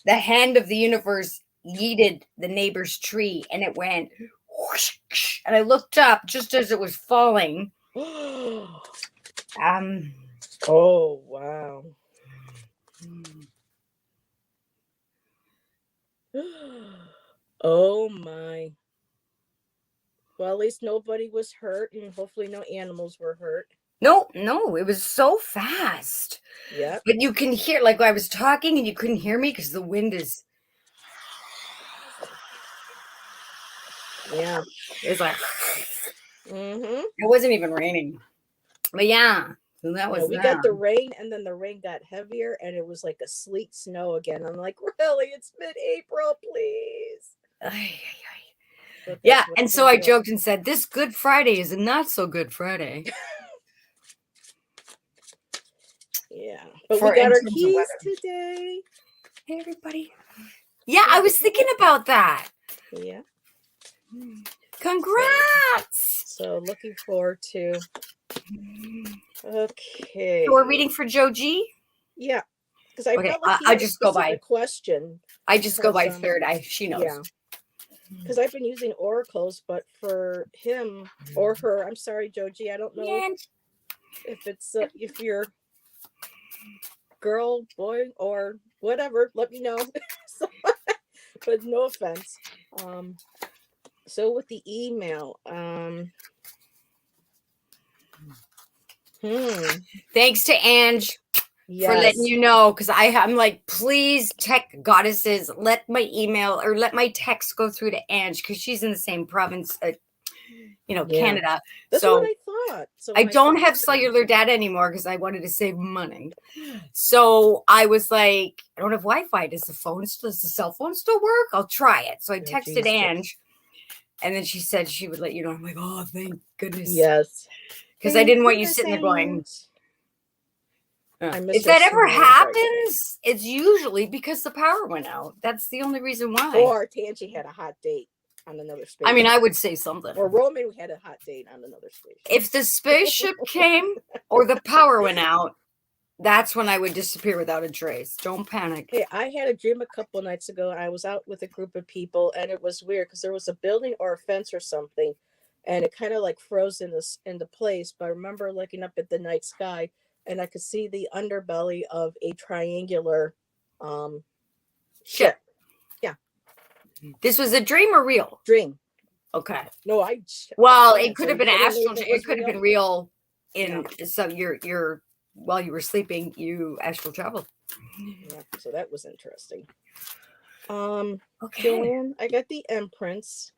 the hand of the universe yeeted the neighbor's tree and it went whoosh, and I looked up just as it was falling. oh wow. Oh my. Well, at least nobody was hurt, and hopefully no animals were hurt. No, it was so fast. Yeah. But you can hear, like I was talking and you couldn't hear me because the wind is. Yeah. It's like. Mm-hmm. It wasn't even raining. But yeah. So that was we got the rain, and then the rain got heavier, and it was like a sleet snow again. I'm like, really? It's mid-April, please. Yeah, and so I joked and said, this Good Friday is a not so good Friday. Yeah, but we got our keys today. Hey, everybody. Yeah, I was thinking about that. Yeah. Congrats. So looking forward to. Okay. So we're reading for Joji? Yeah. Because I felt like I just go by question. I just go by third eye. She knows. Yeah. Because I've been using oracles, but for him or her, I'm sorry, Joji, I don't know if it's if you're girl, boy, or whatever. Let me know. But no offense. So with the email, thanks to Ange. Yes. For letting you know, because I'm like, please, tech goddesses, let my email or let my text go through to Ange because she's in the same province, Canada. That's what I thought. So I don't have cellular data anymore because I wanted to save money. So I was like, I don't have Wi-Fi. Does the cell phone still work? I'll try it. So I texted Ange, and then she said she would let you know. I'm like, oh, thank goodness. Yes. Because I didn't want you sitting there going. If that ever happens, it's usually because the power went out. That's the only reason why. Or Tangie had a hot date on another spaceship. I mean, I would say something. Or Roman had a hot date on another spaceship. If the spaceship came or the power went out, that's when I would disappear without a trace. Don't panic. Hey, I had a dream a couple of nights ago. I was out with a group of people, and it was weird because there was a building or a fence or something, and it kind of like froze into place. But I remember looking up at the night sky, and I could see the underbelly of a triangular ship. Yeah. This was a dream or real? Dream. Okay. No, well, it could have been astral. It could have been real. So you're while you were sleeping, you astral traveled. Yeah. So that was interesting. Okay. Joanne, I got the Empress.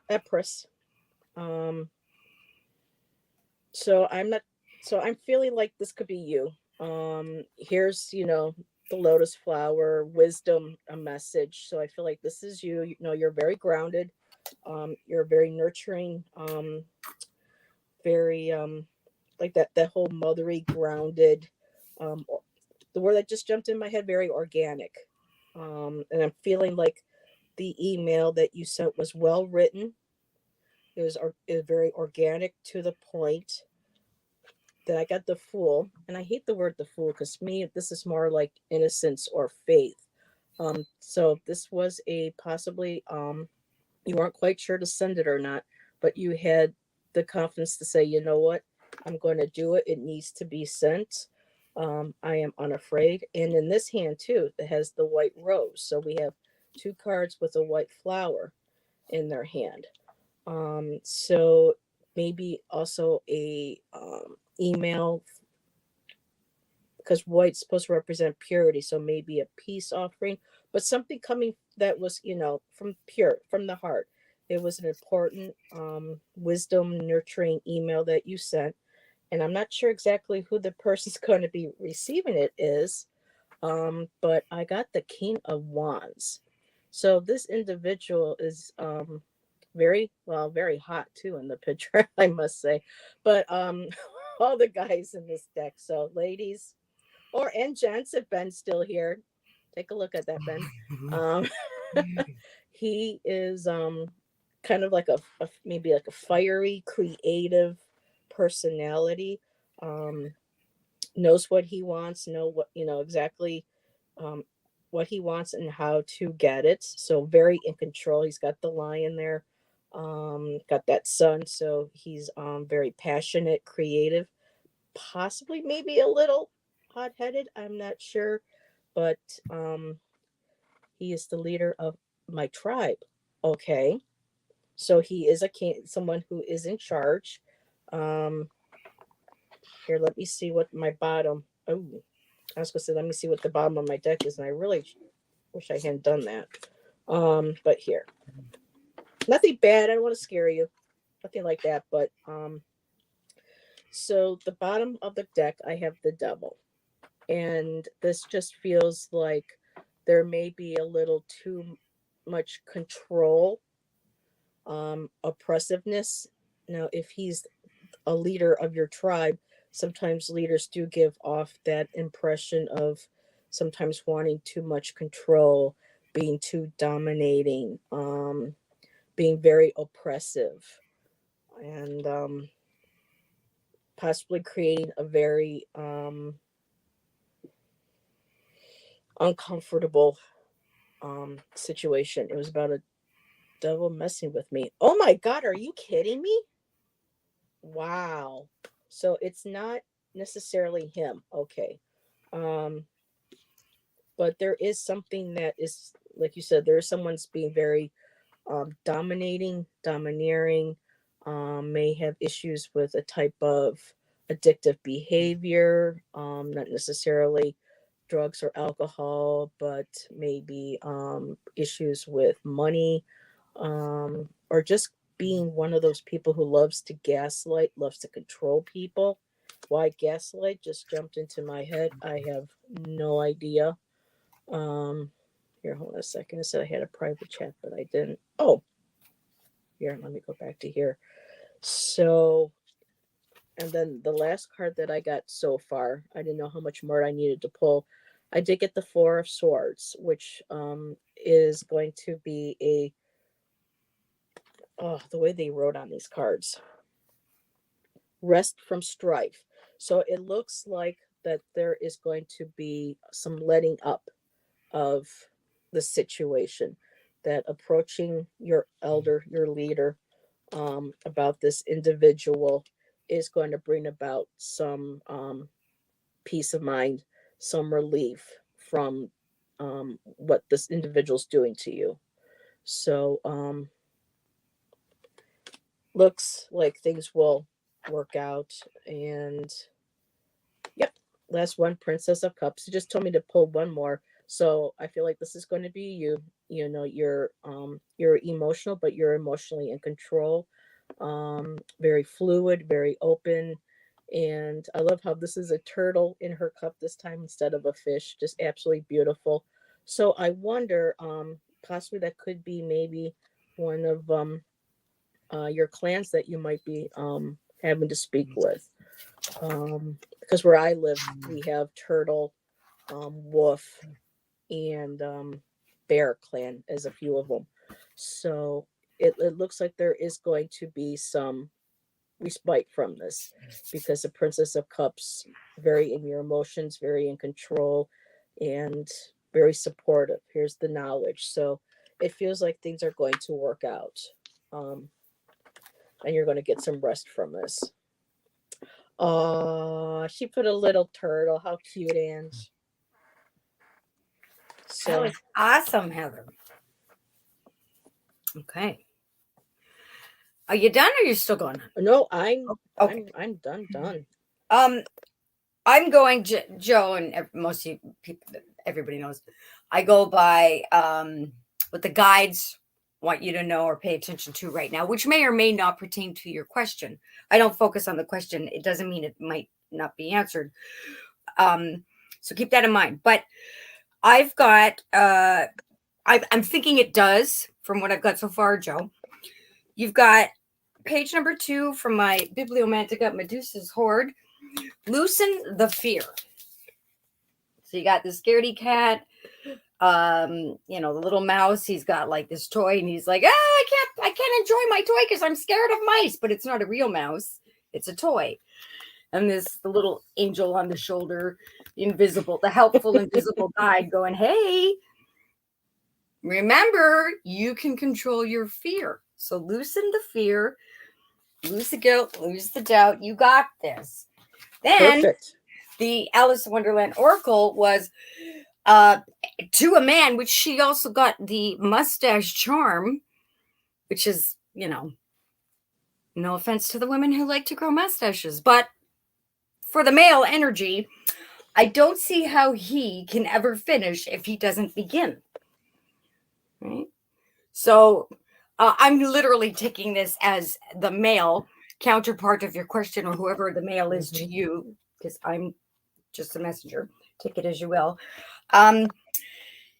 So I'm feeling like this could be you. Here's, the lotus flower, wisdom, a message. So I feel like this is you. You know, you're very grounded. You're very nurturing. Very like that whole mothery, grounded. Um, the word that just jumped in my head, very organic. And I'm feeling like the email that you sent was well written. It was very organic, to the point. That I got the fool, and I hate the word the fool because to me this is more like innocence or faith. So this was a possibly you weren't quite sure to send it or not, but you had the confidence to say, you know what, I'm going to do it. It needs to be sent. I am unafraid. And in this hand too, it has the white rose. So we have two cards with a white flower in their hand. So maybe also a email, because white's supposed to represent purity, so maybe a peace offering, but something coming that was, from the heart. It was an important wisdom nurturing email that you sent, and I'm not sure exactly who the person's going to be receiving it is, but I got the King of Wands. So this individual is very well, very hot too in the picture, I must say. But all the guys in this deck. So ladies, and gents, if Ben's still here, take a look at that, Ben. Um, he is kind of like a maybe like a fiery, creative personality. Um, Knows what he wants, know exactly um, what he wants and how to get it. So very in control. He's got the lion there, got that sun. So he's very passionate, creative, possibly maybe a little hot headed. I'm not sure, but he is the leader of my tribe. Okay, so he is a king, someone who is in charge. Um, Here, let me see what my bottom. Oh, I was gonna say, let me see what the bottom of my deck is, and I really wish I hadn't done that. But here, nothing bad. I don't want to scare you, nothing like that. But so the bottom of the deck, I have the devil, and this just feels like there may be a little too much control, oppressiveness. Now, if he's a leader of your tribe, sometimes leaders do give off that impression of sometimes wanting too much control, being too dominating, being very oppressive, and possibly creating a very uncomfortable situation. It was about a devil messing with me. Oh my God, are you kidding me? Wow. So it's not necessarily him. Okay. Um, but there is something that is, like you said, there is someone's being very dominating, domineering, may have issues with a type of addictive behavior, not necessarily drugs or alcohol, but maybe issues with money, or just being one of those people who loves to gaslight, loves to control people. Why gaslight just jumped into my head. I have no idea. Um, Here, hold on a second. I said I had a private chat, but I didn't. Oh, here, let me go back to here. So, and then the last card that I got so far, I didn't know how much more I needed to pull. I did get the Four of Swords, which is going to be the way they wrote on these cards, rest from strife. So it looks like that there is going to be some letting up of the situation, that approaching your elder, your leader, about this individual is going to bring about some peace of mind, some relief from what this individual's doing to you. So looks like things will work out. And yep, last one, Princess of Cups. He just told me to pull one more. So I feel like this is going to be you. You know, you're emotional, but you're emotionally in control. Very fluid, very open. And I love how this is a turtle in her cup this time instead of a fish. Just absolutely beautiful. So I wonder, possibly that could be maybe one of your clans that you might be having to speak with. Because where I live, we have turtle, wolf, and bear clan as a few of them. So it looks like there is going to be some respite from this because the Princess of Cups, very in your emotions, very in control, and very supportive. Here's the knowledge. So it feels like things are going to work out. Um, and you're going to get some rest from this. Oh, she put a little turtle. How cute, Ange. That So, was awesome, Heather. Okay. Are you done or are you still going on? no, I'm Okay. I'm done. I'm going, Joe, and most of you people, everybody knows, I go by what the guides want you to know or pay attention to right now, which may or may not pertain to your question. I don't focus on the question. It doesn't mean it might not be answered. So keep that in mind. But I've got, I'm thinking it does from what I've got so far, Joe. You've got page number 2 from my Bibliomantica Medusa's Hoard. Loosen the fear. So you got the scaredy cat, you know, the little mouse. He's got like this toy, and he's like, I can't enjoy my toy because I'm scared of mice. But it's not a real mouse; it's a toy. And there's the little angel on the shoulder, the helpful invisible guide, going, "Hey, remember, you can control your fear. So loosen the fear, lose the guilt, lose the doubt. You got this." Then Perfect. the Alice in Wonderland Oracle was to a man, which she also got the mustache charm, which is, you know, no offense to the women who like to grow mustaches, but for the male energy, I don't see how he can ever finish if he doesn't begin. Right? So I'm literally taking this as the male counterpart of your question, or whoever the male is to you, because I'm just a messenger. Take it as you will.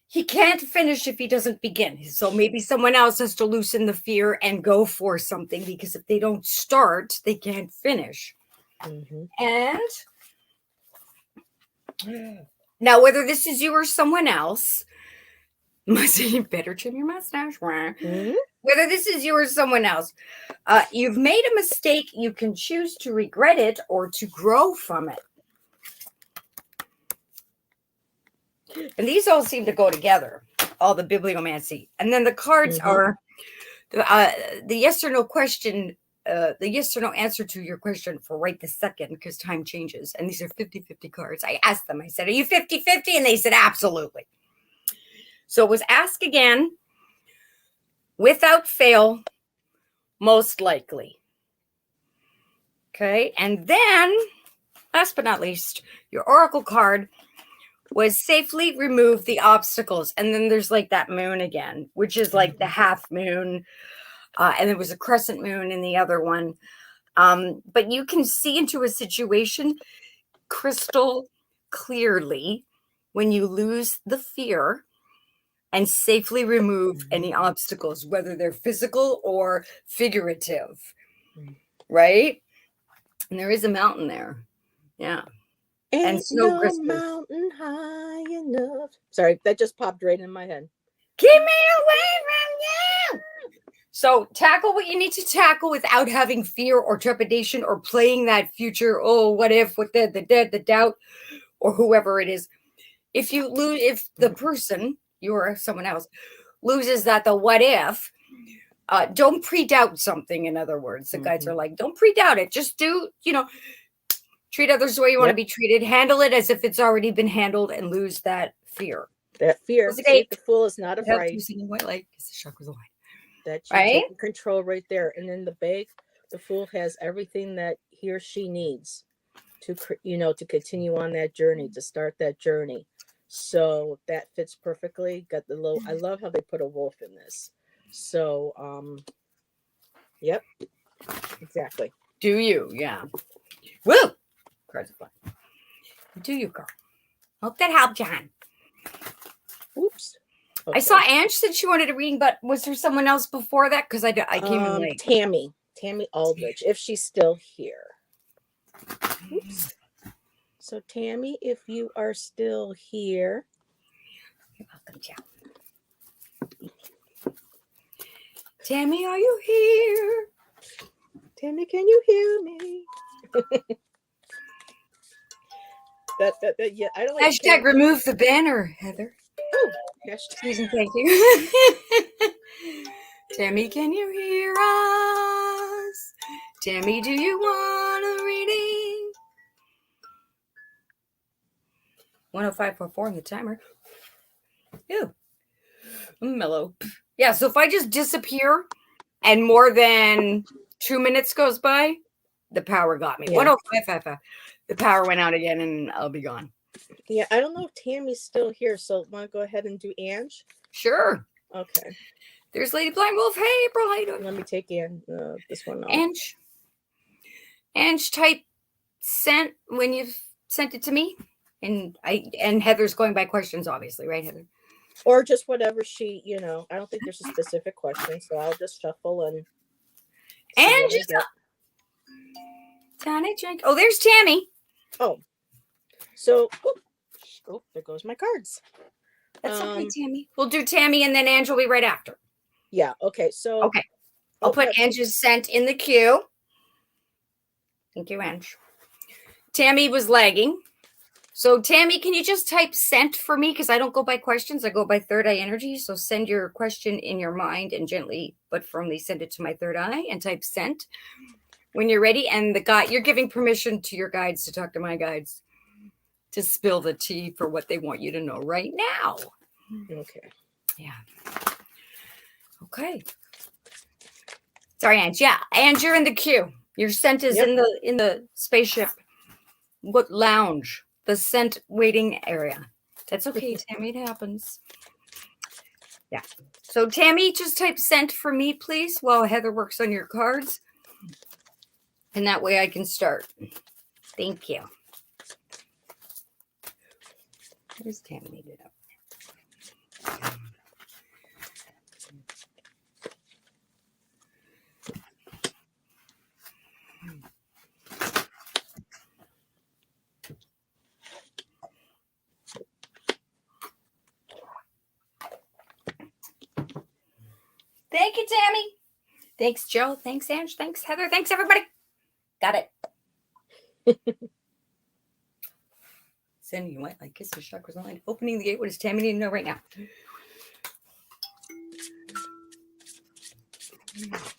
He can't finish if he doesn't begin. So maybe someone else has to loosen the fear and go for something, because if they don't start, they can't finish. And now, whether this is you or someone else, better trim your mustache. Whether this is you or someone else, you've made a mistake. You can choose to regret it or to grow from it. And these all seem to go together, all the bibliomancy. And then the cards are the yes or no question, the yes or no answer to your question for right this second, because time changes. And these are 50-50 cards. I asked them, I said, are you 50-50? And they said, absolutely. So it was ask again, without fail, most likely. Okay. And then, last but not least, your oracle card was safely remove the obstacles. And then there's like that moon again, which is like the half moon. And there was a crescent moon in the other one. But you can see into a situation crystal clearly when you lose the fear and safely remove any obstacles, whether they're physical or figurative. Right? And there is a mountain there. Yeah. And snow no crystals. mountain high enough. Sorry, that just popped right in my head. Keep me away from you. So tackle what you need to tackle without having fear or trepidation or playing that future. Oh, what if, with the doubt, or whoever it is. If you lose, if the person, you or someone else, loses that, the what if, don't pre-doubt something. In other words, the guides are like, don't pre-doubt it. Just do, treat others the way you want to be treated. Handle it as if it's already been handled, and lose that fear. That fear. See, the fool is not afraid. Like the chakras aligned. That you take control right there. And in the bag, the fool has everything that he or she needs to, to continue on that journey, to start that journey. So that fits perfectly. Got the little. I love how they put a wolf in this. So, yep, exactly. Do you? Yeah. Woo! cards are fine. Do you, girl? Hope that helped, John. Oops. I saw Ange said she wanted a reading, but was there someone else before that? Because I came in late. Tammy Aldrich, if she's still here. Oops. So Tammy, if you are still here. You're welcome, John. Tammy, are you here? Tammy, can you hear me? Yeah, I don't like Hashtag remove the banner, Heather. Oh, hashtag. Please and thank you. Tammy, can you hear us? Tammy, do you want a reading? 10544 on the timer. Ew. I'm mellow. Yeah, so if I just disappear and more than 2 minutes goes by, the power got me. Yeah. 10555. The power went out again and I'll be gone. Yeah, I don't know if Tammy's still here, so want to go ahead and do Ange? Sure. Okay. There's Lady Blind Wolf. Hey, April, how you doing? Let me take this one off. Ange, type sent when you've sent it to me. And Heather's going by questions, obviously, right, Heather? Or just whatever she, I don't think there's a specific question, so I'll just shuffle and Ange is up. Tonic drink. Oh, there's Tammy. Oh. So, there goes my cards. That's okay, Tammy. We'll do Tammy and then Ange will be right after. Yeah, okay. So okay. I'll put Ange's sent in the queue. Thank you, Ange. Tammy was lagging. So, Tammy, can you just type sent for me? Because I don't go by questions. I go by third eye energy. So, send your question in your mind and gently but firmly send it to my third eye and type sent when you're ready. And you're giving permission to your guides to talk to my guides to spill the tea for what they want you to know right now. Okay. Yeah. Okay. Sorry, Ange. Yeah, Ange, you're in the queue. Your scent is in the spaceship. What lounge? The scent waiting area. That's okay, Tammy. It happens. Yeah. So, Tammy, just type scent for me, please, while Heather works on your cards. And that way I can start. Thank you. Where's Tammy? It up. Thank you, Tammy. Thanks, Joe. Thanks, Ange. Thanks, Heather. Thanks, everybody. Got it. Sending you white like kisses, chakras online. Opening the gate. What does Tammy need to know right now?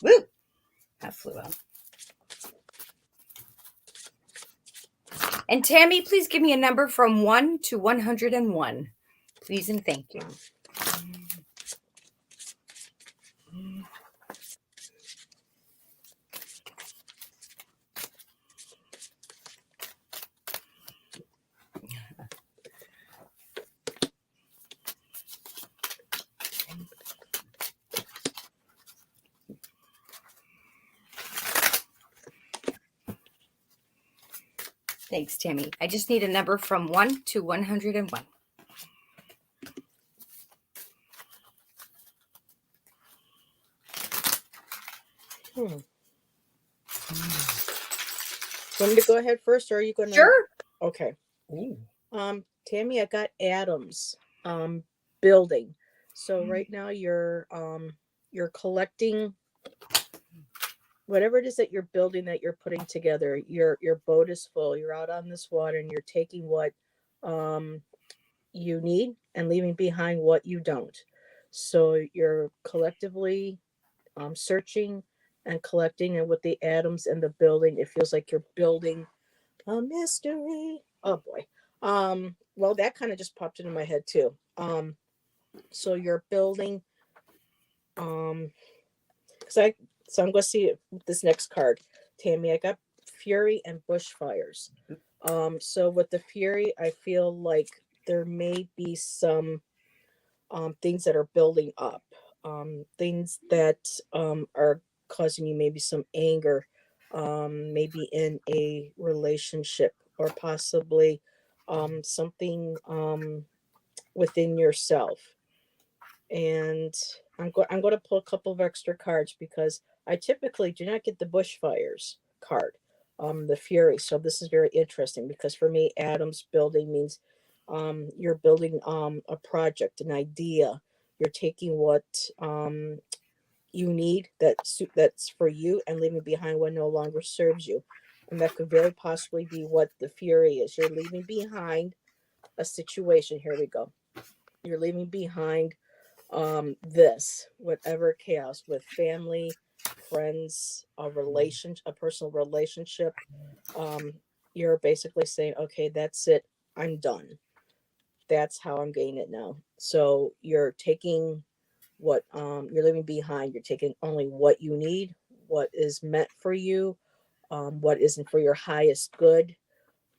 Woo! That flew out. And Tammy, please give me a number from 1 to 101. Please and thank you. Thanks, Tammy. I just need a number from 1 to 101. Want me to go ahead first, or are you going to? Sure. Okay. Ooh. Tammy, I got Adams building. So right now you're collecting whatever it is that you're building, that you're putting together. Your boat is full. You're out on this water and you're taking what you need and leaving behind what you don't. So you're collectively searching and collecting, and with the atoms and the building, it feels like you're building a mystery. Oh boy. Well, that kind of just popped into my head too. So you're building, so I'm going to see this next card, Tammy. I got Fury and Bushfires. So with the Fury, I feel like there may be some things that are building up, things that are causing you maybe some anger, maybe in a relationship or possibly something within yourself. And I'm going to pull a couple of extra cards because I typically do not get the bushfires card, the fury. So this is very interesting because for me, Adam's building means you're building a project, an idea. You're taking what you need that's for you and leaving behind what no longer serves you. And that could very possibly be what the fury is. You're leaving behind a situation. Here we go. You're leaving behind this whatever chaos with family, friends, a personal relationship. um you're basically saying, okay, that's it, I'm done. That's how I'm getting it now. So you're taking what you're leaving behind. You're taking only what you need, what is meant for you, what isn't for your highest good,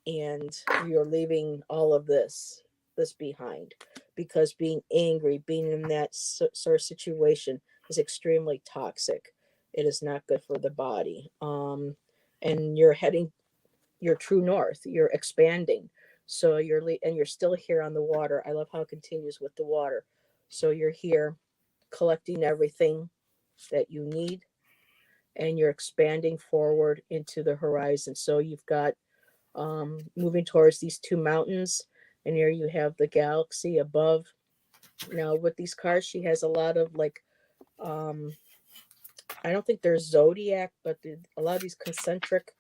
and you're leaving all of this behind, because being angry, being in that sort of situation is extremely toxic. It is not good for the body. And you're heading your true north, you're expanding. So and you're still here on the water. I love how it continues with the water. So you're here collecting everything that you need, and you're expanding forward into the horizon. So you've got moving towards these two mountains, and here you have the galaxy above. Now with these cards, she has a lot of like, um, I don't think they're zodiac, but a lot of these concentric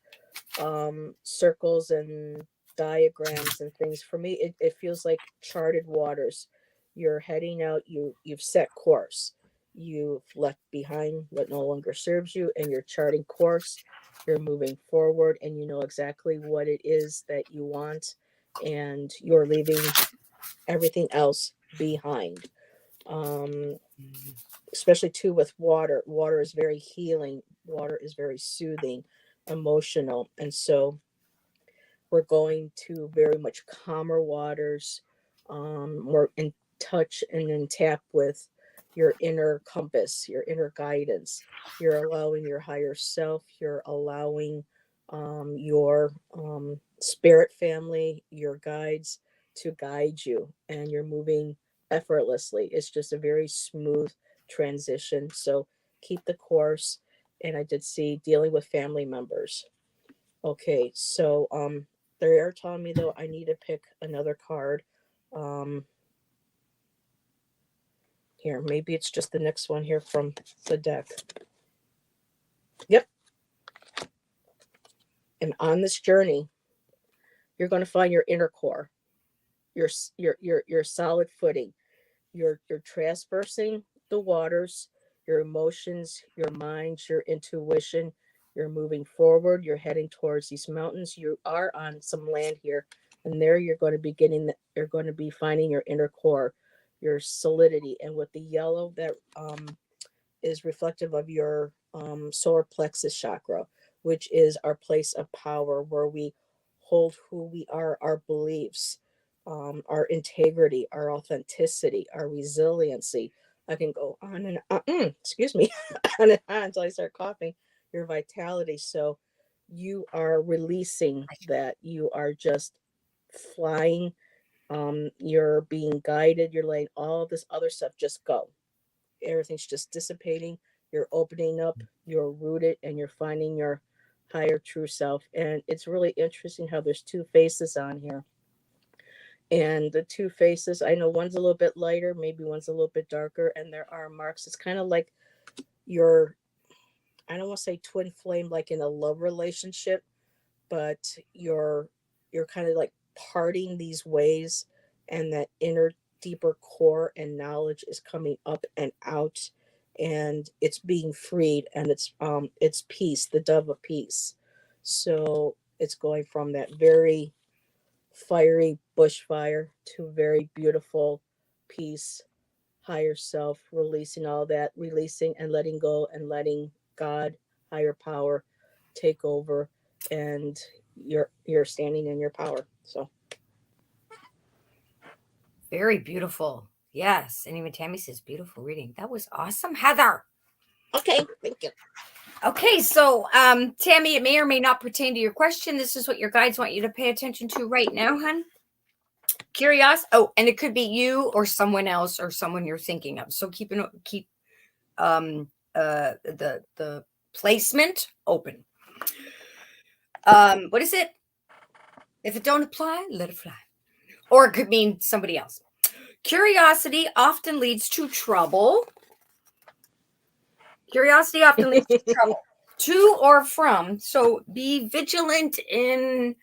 circles and diagrams and things. For me, it feels like charted waters. You're heading out. You've set course. You've left behind what no longer serves you, and you're charting course. You're moving forward, and you know exactly what it is that you want, and you're leaving everything else behind. Um, Especially too with water. Water is very healing. Water is very soothing, emotional, and so we're going to very much calmer waters. More in touch and in tap with your inner compass, your inner guidance. You're allowing your higher self, you're allowing your spirit family, your guides to guide you, and you're moving effortlessly. It's just a very smooth transition. So keep the course. And I did see dealing with family members. Okay, so they are telling me though I need to pick another card. Um Here, maybe it's just the next one here from the deck. Yep. And on this journey, you're going to find your inner core, your solid footing. You're traversing the waters, your emotions, your mind, your intuition. You're moving forward. You're heading towards these mountains. You are on some land here, and there you're going to be you're going to be finding your inner core, your solidity. And with the yellow, that is reflective of your solar plexus chakra, which is our place of power, where we hold who we are, our beliefs, our integrity, our authenticity, our resiliency. I can go on and on, excuse me, on and on until I start coughing. Your vitality. So you are releasing that. You are just flying. You're being guided. You're letting all this other stuff just go. Everything's just dissipating. You're opening up. You're rooted, and you're finding your higher true self. And it's really interesting how there's two faces on here, and the two faces, I know one's a little bit lighter, maybe one's a little bit darker, and there are marks. It's kind of like your, I don't want to say twin flame like in a love relationship, but you're kind of like parting these ways, and that inner deeper core and knowledge is coming up and out, and it's being freed, and it's peace, the dove of peace. So it's going from that very fiery bushfire to very beautiful peace, higher self, releasing all that, releasing and letting go, and letting God, higher power, take over, and you're standing in your power. So Very beautiful. Yes. And even Tammy says beautiful reading. That was awesome, Heather. okay, thank you. Okay, so Tammy, it may or may not pertain to your question. This is what your guides want you to pay attention to right now, hun. Curiosity. Oh, and it could be you or someone else or someone you're thinking of. So keep the placement open. What is it? If it don't apply, let it fly. Or it could mean somebody else. Curiosity often leads to trouble. Curiosity often leads to trouble. To or from. So be vigilant in,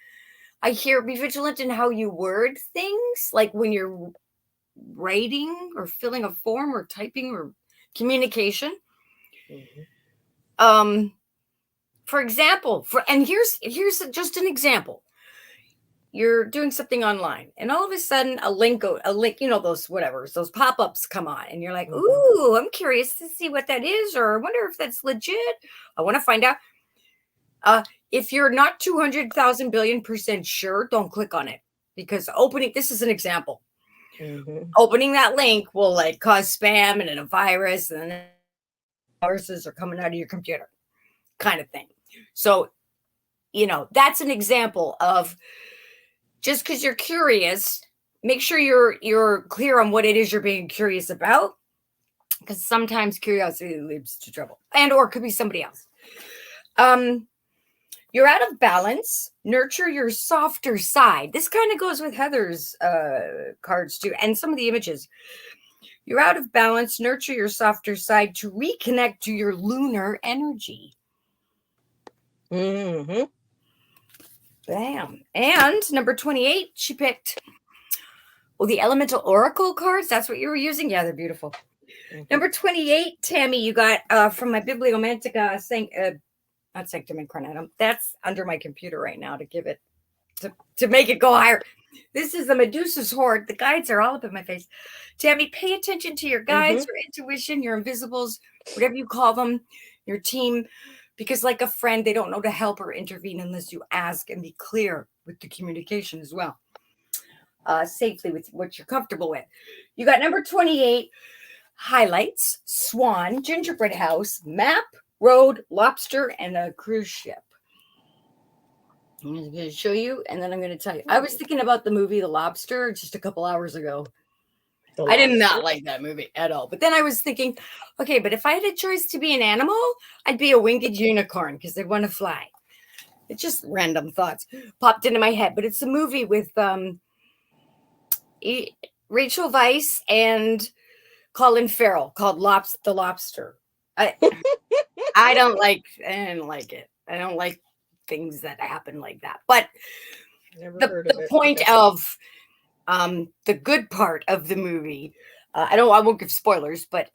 be vigilant in how you word things, like when you're writing or filling a form or typing or communication. For example, and here's just an example. You're doing something online and all of a sudden a link, those pop-ups come on and you're like, ooh, I'm curious to see what that is, or I wonder if that's legit. I want to find out. If you're not 200,000 billion% sure, don't click on it, because this is an example. Opening that link will like cause spam and then a virus, and then viruses are coming out of your computer kind of thing. So, that's an example of, just because you're curious, make sure you're clear on what it is you're being curious about, because sometimes curiosity leads to trouble, or it could be somebody else. You're out of balance. Nurture your softer side. This kind of goes with Heather's cards too, and some of the images. You're out of balance. Nurture your softer side to reconnect to your lunar energy. Bam. And number 28, she picked, the elemental oracle cards. That's what you were using? Yeah, they're beautiful. Number 28, Tammy, you got from my Bibliomantica not Sanctum Incarnatum. That's under my computer right now to give it, to make it go higher. This is the Medusa's Hoard. The guides are all up in my face. Tammy, pay attention to your guides, your intuition, your invisibles, whatever you call them, your team. Because like a friend, they don't know to help or intervene unless you ask and be clear with the communication as well. Safely with what you're comfortable with. You got number 28, highlights, swan, gingerbread house, map, road, lobster, and a cruise ship. I'm going to show you, and then I'm going to tell you. I was thinking about the movie The Lobster just a couple hours ago. I did not like that movie at all. But then I was thinking, okay, but if I had a choice to be an animal, I'd be a winged unicorn because they want to fly. It's just random thoughts popped into my head. But it's a movie with Rachel Weisz and Colin Farrell called The Lobster. I don't like it. I don't like things that happen like that. But the point of the good part of the movie, I won't give spoilers, but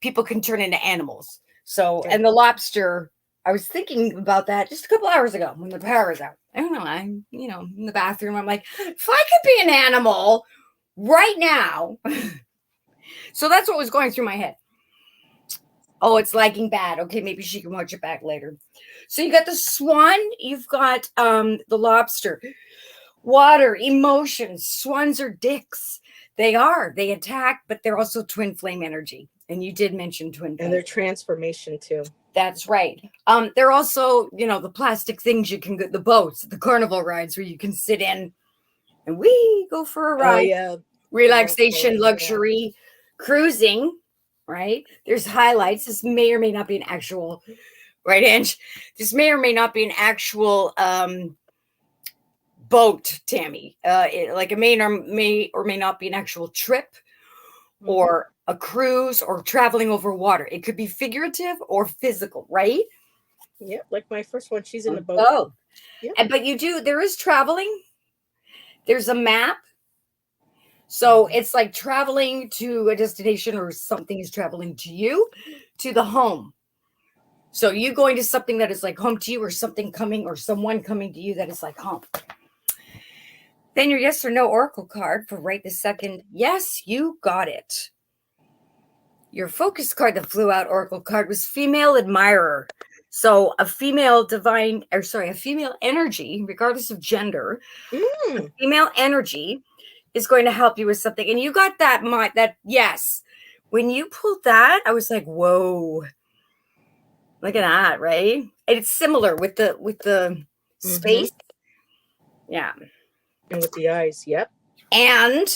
people can turn into animals. So, and the lobster, I was thinking about that just a couple hours ago when the power was out. I don't know, I'm in the bathroom. I'm like, if I could be an animal right now. So that's what was going through my head. Oh, it's lagging bad. Okay, maybe she can watch it back later. So you got the swan, you've got the lobster. Water, emotions. Swans are dicks. They attack, but they're also twin flame energy. And you did mention twin flame. And they're transformation too. That's right. They're also, the plastic things you can get, the boats, the carnival rides where you can sit in and we go for a ride. Oh, yeah. Relaxation, luxury, cruising, right? There's highlights. This may or may not be an actual, right, Ange? This may or may not be an actual boat, Tammy. It may or may not be an actual trip or a cruise or traveling over water. It could be figurative or physical, right? Yeah, like my first one, she's in the boat. Oh, yeah. But there is traveling. There's a map. So it's like traveling to a destination, or something is traveling to you, to the home. So you going to something that is like home to you, or something coming, or someone coming to you that is like home. Then your yes or no oracle card for right this second. Yes, you got it. Your focus card that flew out, oracle card, was female admirer. So a female energy, regardless of gender, a female energy is going to help you with something. And you got that yes. When you pulled that, I was like, whoa. Look at that, right? And it's similar with the space. Yeah. And with the eyes, yep. And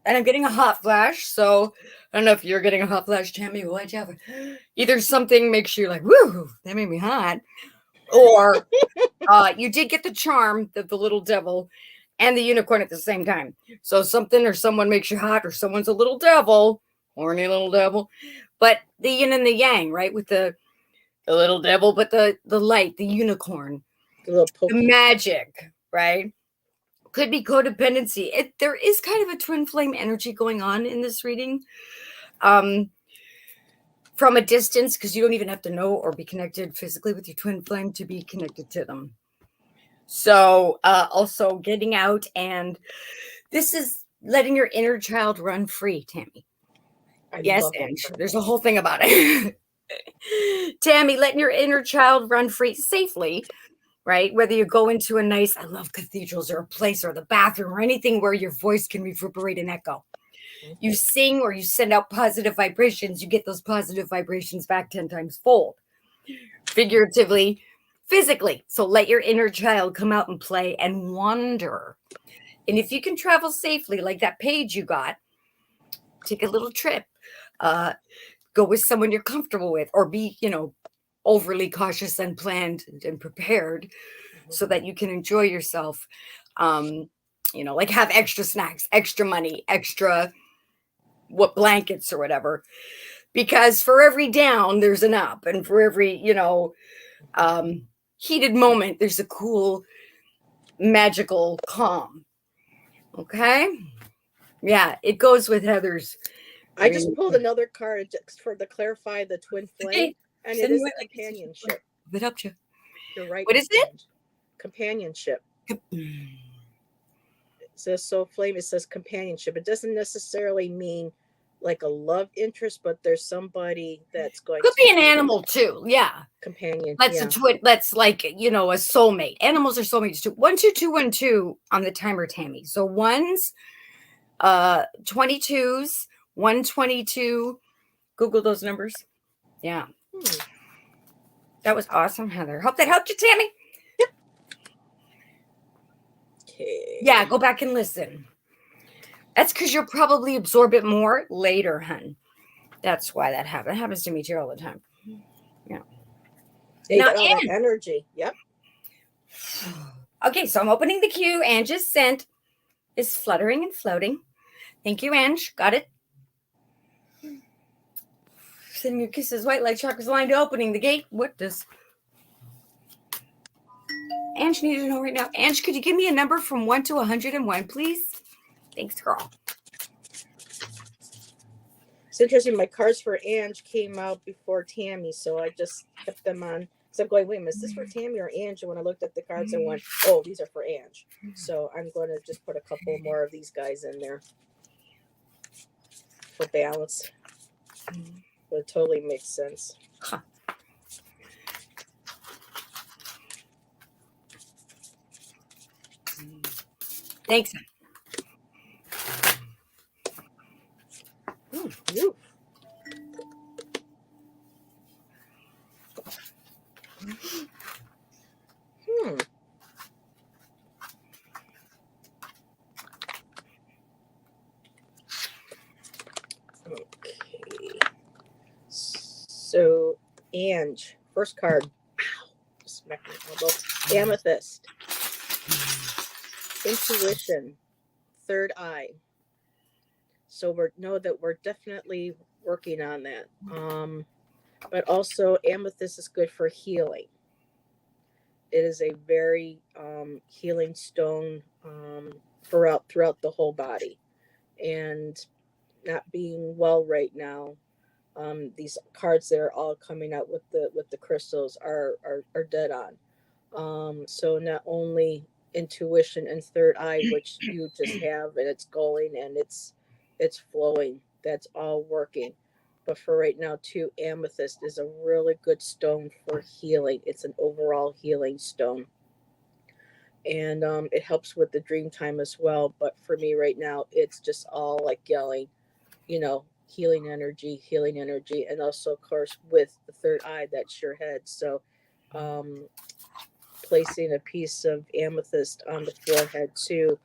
I'm getting a hot flash. So I don't know if you're getting a hot flash, Tammy. Watch out. Either something makes you like, woo, that made me hot. Or you did get the charm, the little devil, and the unicorn at the same time. So something or someone makes you hot, or someone's a little devil, horny little devil. But the yin and the yang, right? With the little devil, but the light, the unicorn, The little the pokey. magic, right? Could be codependency. There is kind of a twin flame energy going on in this reading. From a distance, because you don't even have to know or be connected physically with your twin flame to be connected to them. So also getting out, and this is letting your inner child run free, Tammy. Yes, Ange. There's a whole thing about it. Tammy, letting your inner child run free safely, right? Whether you go into a nice, I love cathedrals, or a place, or the bathroom, or anything where your voice can reverberate and echo. You sing or you send out positive vibrations, you get those positive vibrations back 10 times fold. Figuratively, physically. So let your inner child come out and play and wander. And if you can travel safely, like that page you got, take a little trip. Go with someone you're comfortable with, or be, overly cautious and planned and prepared so that you can enjoy yourself. Like have extra snacks, extra money, extra blankets or whatever. Because for every down, there's an up. And for every, heated moment, there's a cool, magical calm. Okay? Yeah, it goes with Heather's. I just pulled another card just to clarify the twin flame, and it is companionship. It helped you. You're right. What is it? Companionship. It says soul flame. It says companionship. It doesn't necessarily mean like a love interest, but there's somebody that's going could be an animal too. Yeah. Companion. That's a twin. That's like, a soulmate. Animals are soulmates too. 12212 on the timer, Tammy. So ones, 22s, 122. Google those numbers. Yeah. That was awesome, Heather. Hope that helped you, Tammy. Yep. Okay. Yeah, go back and listen. That's because you'll probably absorb it more later, hun. That's why that happens. It happens to me too all the time. Yeah. Now, that energy. Yep. Okay, so I'm opening the queue. Ange's scent is fluttering and floating. Thank you, Ange. Got it? Sending your kisses white like chakras line to opening the gate. What does Ange need to know right now? Ange, could you give me a number from 1 to 101, please? Thanks, girl. It's interesting. My cards for Ange came out before Tammy, so I just kept them on. So I'm going, wait a minute, is this for Tammy or Ange? And when I looked at the cards, I went, oh, these are for Ange. So I'm going to just put a couple more of these guys in there for balance. But it totally makes sense. Huh. Thanks. Ooh. Okay. So, Ange, first card. Ow. Smack my elbow. Amethyst. Intuition. Third eye. So we know that we're definitely working on that. But also amethyst is good for healing. It is a very healing stone throughout the whole body. And not being well right now, these cards that are all coming out with the crystals are dead on. So not only intuition and third eye, which you just have, and it's going and it's flowing. That's all working. But for right now, too, amethyst is a really good stone for healing. It's an overall healing stone. And it helps with the dream time as well. But for me right now, it's just all like yelling, healing energy, and also, of course, with the third eye, that's your head. So, um, placing a piece of amethyst on the forehead too,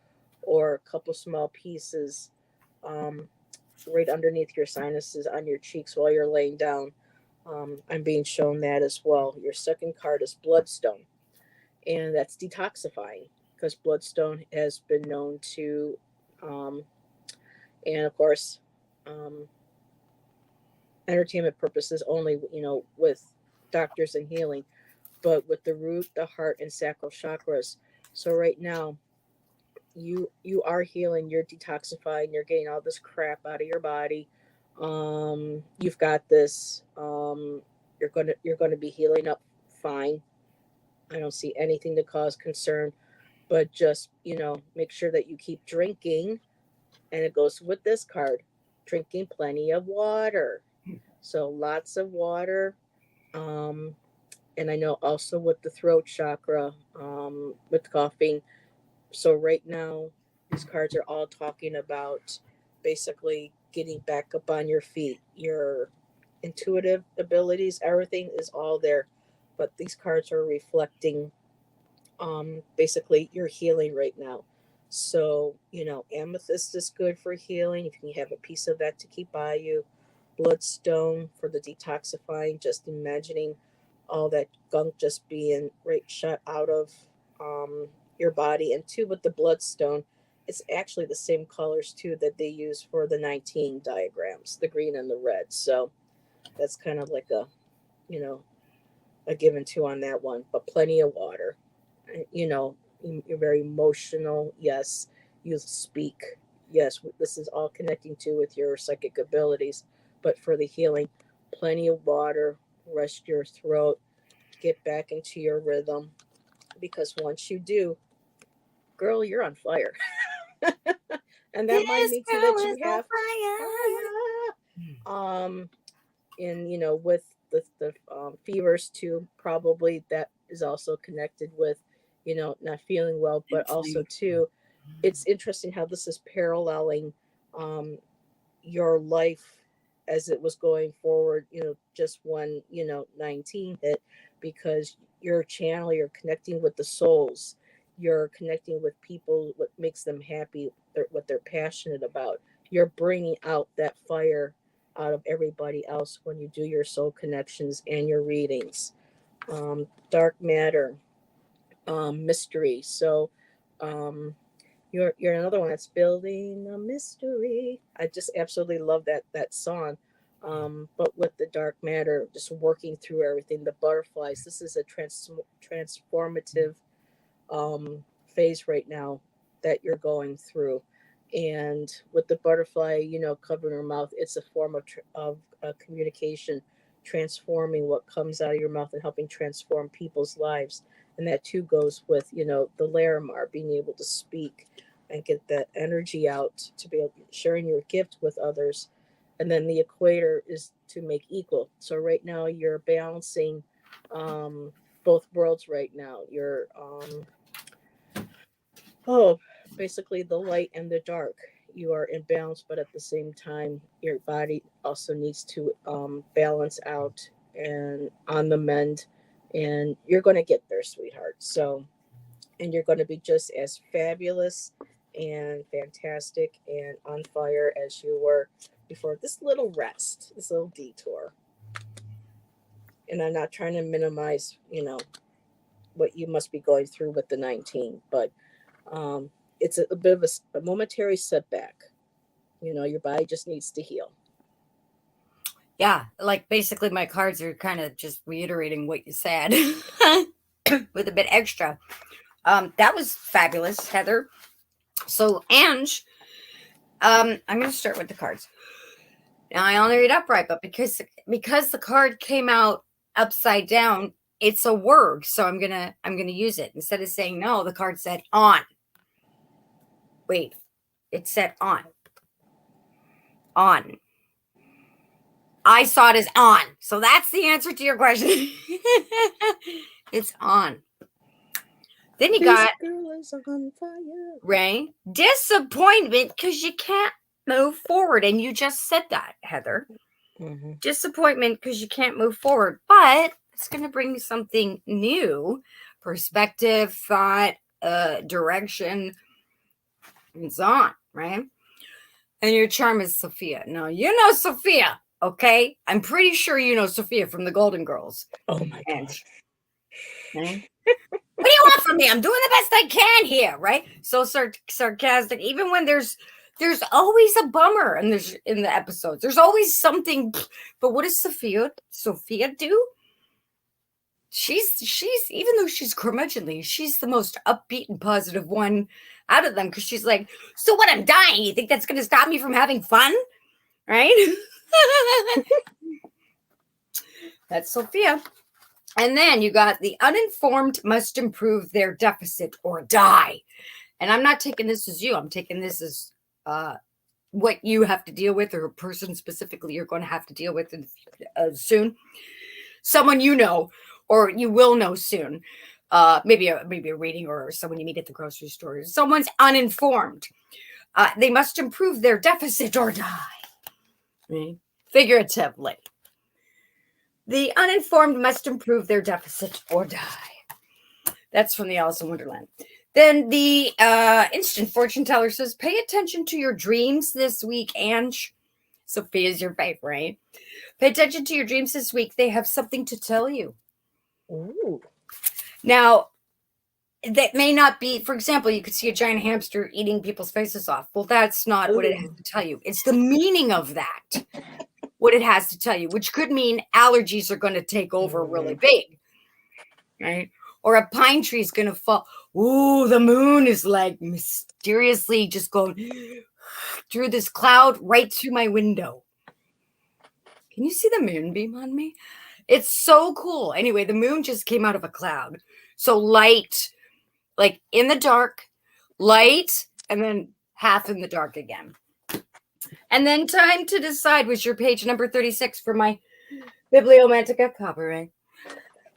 or a couple small pieces um, right underneath your sinuses on your cheeks while you're laying down. I'm being shown that as well. Your second card is Bloodstone, and that's detoxifying because Bloodstone has been known to, um, and of course, um, entertainment purposes only, with doctors and healing, but with the root, the heart, and sacral chakras. So right now, you are healing, you're detoxifying, you're getting all this crap out of your body. You've got this. You're gonna be healing up fine. I don't see anything to cause concern, but just make sure that you keep drinking, and it goes with this card, drinking plenty of water. So lots of water. Um, and I know also with the throat chakra, with coughing. So right now, these cards are all talking about basically getting back up on your feet. Your intuitive abilities, everything is all there, but these cards are reflecting basically your healing right now. So amethyst is good for healing. If you can have a piece of that to keep by you, bloodstone for the detoxifying. Just imagining all that gunk just being right shut out of um, your body. And two, with the bloodstone, it's actually the same colors too that they use for the 19 diagrams, the green and the red. So that's kind of like you know a given two on that one. But plenty of water. you know you're very emotional. Yes, you speak. Yes, this is all connecting to with your psychic abilities. But for the healing, plenty of water, rest your throat, get back into your rhythm, because once you do, girl, you're on fire. And that might This mean too girl that is you on have fire. um and with the fevers too, probably that is also connected with not feeling well. But also Sleep. too, it's interesting how this is paralleling um your life as it was going forward, just when 19 hit, because your channel, you're connecting with the souls, you're connecting with people, what makes them happy, what they're passionate about. You're bringing out that fire out of everybody else when you do your soul connections and your readings. Dark matter, mystery. So um, you're another one that's building a mystery. I just absolutely love that song. But with the dark matter, just working through everything, the butterflies. This is a transformative phase right now that you're going through. And with the butterfly, covering her mouth, it's a form of communication, transforming what comes out of your mouth and helping transform people's lives. And that too goes with, the Larimar, being able to speak and get that energy out, to be able sharing your gift with others. And then the equator is to make equal. So right now you're balancing both worlds right now. You're Oh, basically the light and the dark. You are in balance, but at the same time, your body also needs to balance out and on the mend. And you're going to get there, sweetheart. So, and you're going to be just as fabulous and fantastic and on fire as you were before this little rest, this little detour. And I'm not trying to minimize, what you must be going through with the 19, but um, it's a bit of a momentary setback. Your body just needs to heal. Yeah, like basically my cards are kind of just reiterating what you said with a bit extra. That was fabulous, Heather. So, Ange, I'm going to start with the cards. Now I only read upright, but because the card came out upside down, it's a word. So I'm gonna use it instead of saying no. The card said on. Wait, it said on. On. I saw it as on. So that's the answer to your question. It's on. Then you This got girl is on fire. Ray. Disappointment because you can't move forward. And you just said that, Heather. Mm-hmm. Disappointment because you can't move forward, but it's going to bring you something new, perspective, thought, direction, and so on, right? And your charm is Sophia. Now, you know Sophia, okay? I'm pretty sure you know Sophia from the Golden Girls. Oh my And- gosh. Right? What do you want from me? I'm doing the best I can here, right? So sarcastic. Even when there's always a bummer and there's in the episodes. There's always something. But what does Sophia do? She's even though she's curmudgeonly, she's the most upbeat and positive one out of them because she's like, so what? I'm dying. You think that's going to stop me from having fun, right? That's Sophia. And then you got the uninformed must improve their deficit or die. And I'm not taking this as you. I'm taking this as what you have to deal with, or a person specifically you're going to have to deal with soon. Someone you know, or you will know soon. Maybe a reading, or someone you meet at the grocery store. Someone's uninformed. They must improve their deficit or die. Right? Figuratively. The uninformed must improve their deficit or die. That's from the Alice in Wonderland. Then the instant fortune teller says, pay attention to your dreams this week, Ange. Sophia's your favorite. Pay attention to your dreams this week. They have something to tell you. Ooh. Now, that may not be, for example, you could see a giant hamster eating people's faces off. Well, that's not what it has to tell you. It's the meaning of that. What it has to tell you, which could mean allergies are going to take over really big, right? Or a pine tree is going to fall. Ooh, the moon is like mysteriously just going through this cloud right through my window. Can you see the moonbeam on me? It's so cool. Anyway, the moon just came out of a cloud. So light, like in the dark, light, and then half in the dark again. And then time to decide was your page number 36 for my Bibliomantica copyright.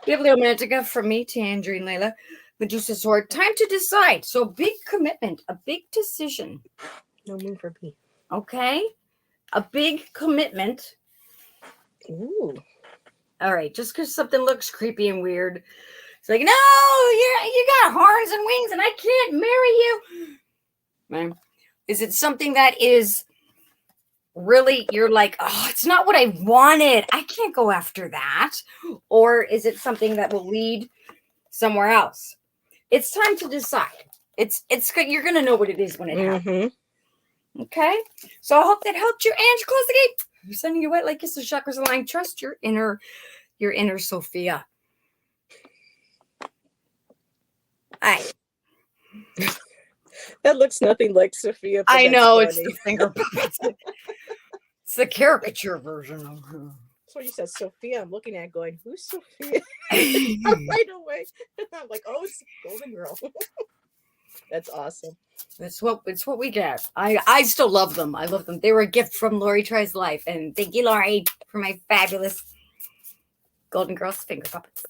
Bibliomantica from me, Tangerine Layla, Medusa Sword. Time to decide. So big commitment, a big decision. No moon for me. Okay? A big commitment. Ooh. All right, just because something looks creepy and weird. It's like, no, you got horns and wings and I can't marry you. Man, is it something that is really, you're like, oh, it's not what I wanted. I can't go after that. Or is it something that will lead somewhere else? It's time to decide. It's you're going to know what it is when it happens. Okay? So I hope that helped you. And close the gate. You're sending your white light kisses, chakras aligned. Trust your inner Sophia. All right. That looks nothing like Sophia. I know, it's the finger puppets. It's the caricature version of her. So you said Sophia. I'm looking at going, who's Sophia? Right away. I'm like, oh, it's Golden Girl. That's awesome. It's what we get. I still love them. I love them. They were a gift from Lori Tries Life. And thank you, Lori, for my fabulous Golden Girls finger puppets.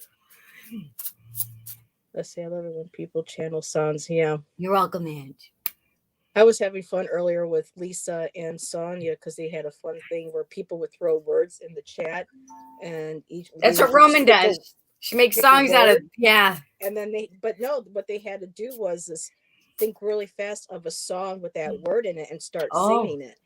Let's see, I love it when people channel songs. Yeah. You're welcome, Ange. I was having fun earlier with Lisa and Sonia because they had a fun thing where people would throw words in the chat, and that's what Roman does. She makes songs out of And then what they had to do was think really fast of a song with that word in it and start singing it.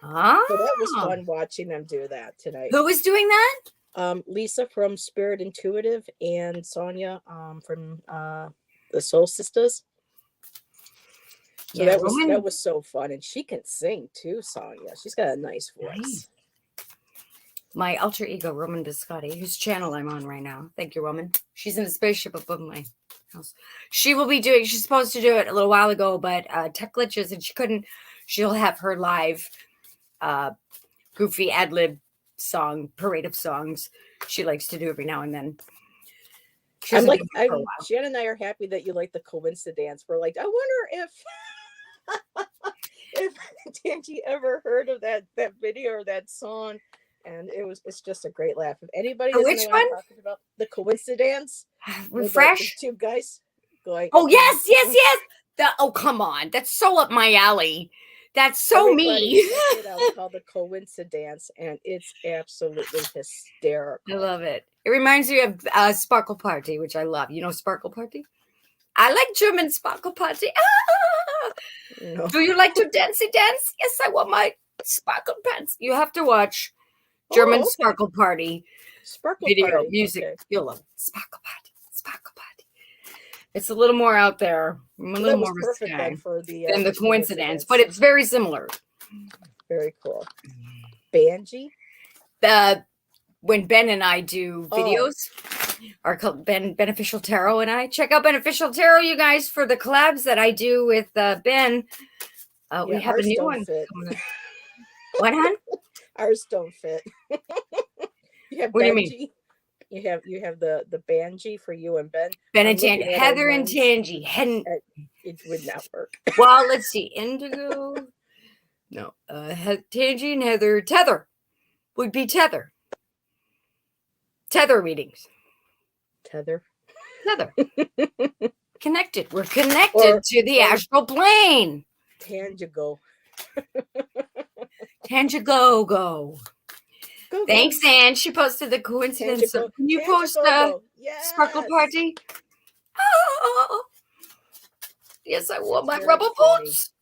So that was fun watching them do that tonight. Who was doing that? Lisa from Spirit Intuitive and Sonia from the Soul Sisters. So that was so fun, and she can sing too, Sonia. She's got a nice voice. Nice. My alter ego, Roman Biscotti, whose channel I'm on right now. Thank you, Roman. She's in a spaceship above my house. She's supposed to do it a little while ago, but tech glitches, and she couldn't. She'll have her live goofy ad-lib song, parade of songs she likes to do every now and then. Jen and I are happy that you like the coincidence. We're like, I wonder if Tangy ever heard of that video or that song. And it's just a great laugh. If anybody doesn't know what I'm talking about, the coincidence. Refresh. The two guys going. Oh yes. Oh come on, that's so up my alley. That's so Everybody me. check it out. It's called the Coincidence, and it's absolutely I hysterical. love it. It reminds me of Sparkle Party, which I love. You know Sparkle Party? I like German Sparkle Party. Ah! No. Do you like to dancey dance? Yes, I want my sparkle pants. You have to watch German Okay. Sparkle Party Sparkle video Party. music. Okay. You'll love it. Sparkle Party. Sparkle Party. It's a little more out there. I'm a So little that was more perfect risque then for the than the coincidence, but it's very similar. very cool. Banji. When Ben and I do videos, are called Beneficial Tarot and I. Check out Beneficial Tarot, you guys, for the collabs that I do with Ben. We have a new one coming up. What, hon? Ours don't fit. You have What do you Benji. mean? You have the Banji for you and Ben. Ben I'm and Tangy. looking at Heather our and names. Tangy. It would not work. Well, let's see. Indigo. No. Tangy and Heather. Tether would be Tether. Tether readings. Tether. Connected. We're connected to the astral plane. Tangigo. Tangigo go. Thanks, Anne. She posted the coincidence. So can you post the Sparkle Party? Oh, yes, I wore my rubber boots.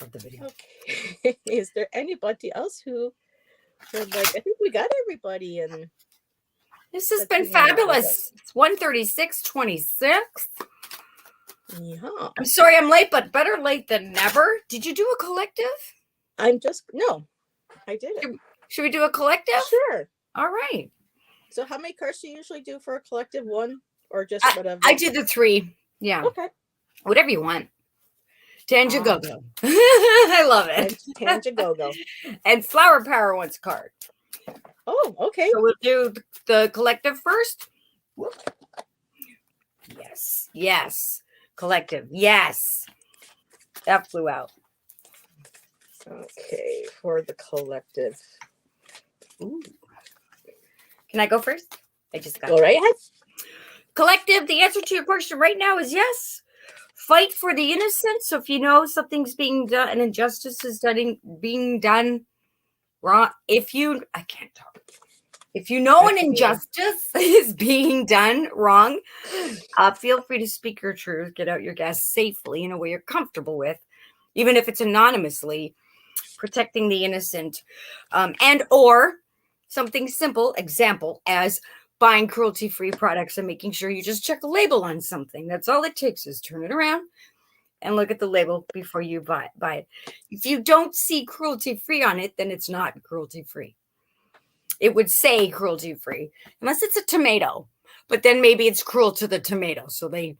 Love the video. Okay. Is there anybody else who would like? I think we got everybody in. This has been fabulous. It's 1:36:26. Yeah. I'm sorry I'm late, but better late than never. Did you do a collective? No, I did it. Should we do a collective? Sure. All right. So how many cards do you usually do for a collective? One or just whatever? I did the 3. Yeah. Okay. Whatever you want. Tangigogo. I love it. Tangigogo. And Flower Power wants a card. Oh, okay. So we'll do the collective first. Whoop. Yes. Yes. Collective. Yes. That flew out. Okay, for the collective. Ooh. Can I go first? I just got Go right ahead. Collective, the answer to your question right now is yes. Fight for the innocent. So if you know something's being done, an injustice is being done wrong, I can't talk. If you know an injustice is being done wrong, feel free to speak your truth, get out your gas safely in a way you're comfortable with, even if it's anonymously, protecting the innocent, and or something simple, example, as buying cruelty-free products and making sure you just check a label on something. That's all it takes is turn it around and look at the label before you buy it. If you don't see cruelty-free on it, then it's not cruelty-free. It would say cruelty-free, unless it's a tomato. But then maybe it's cruel to the tomato, so they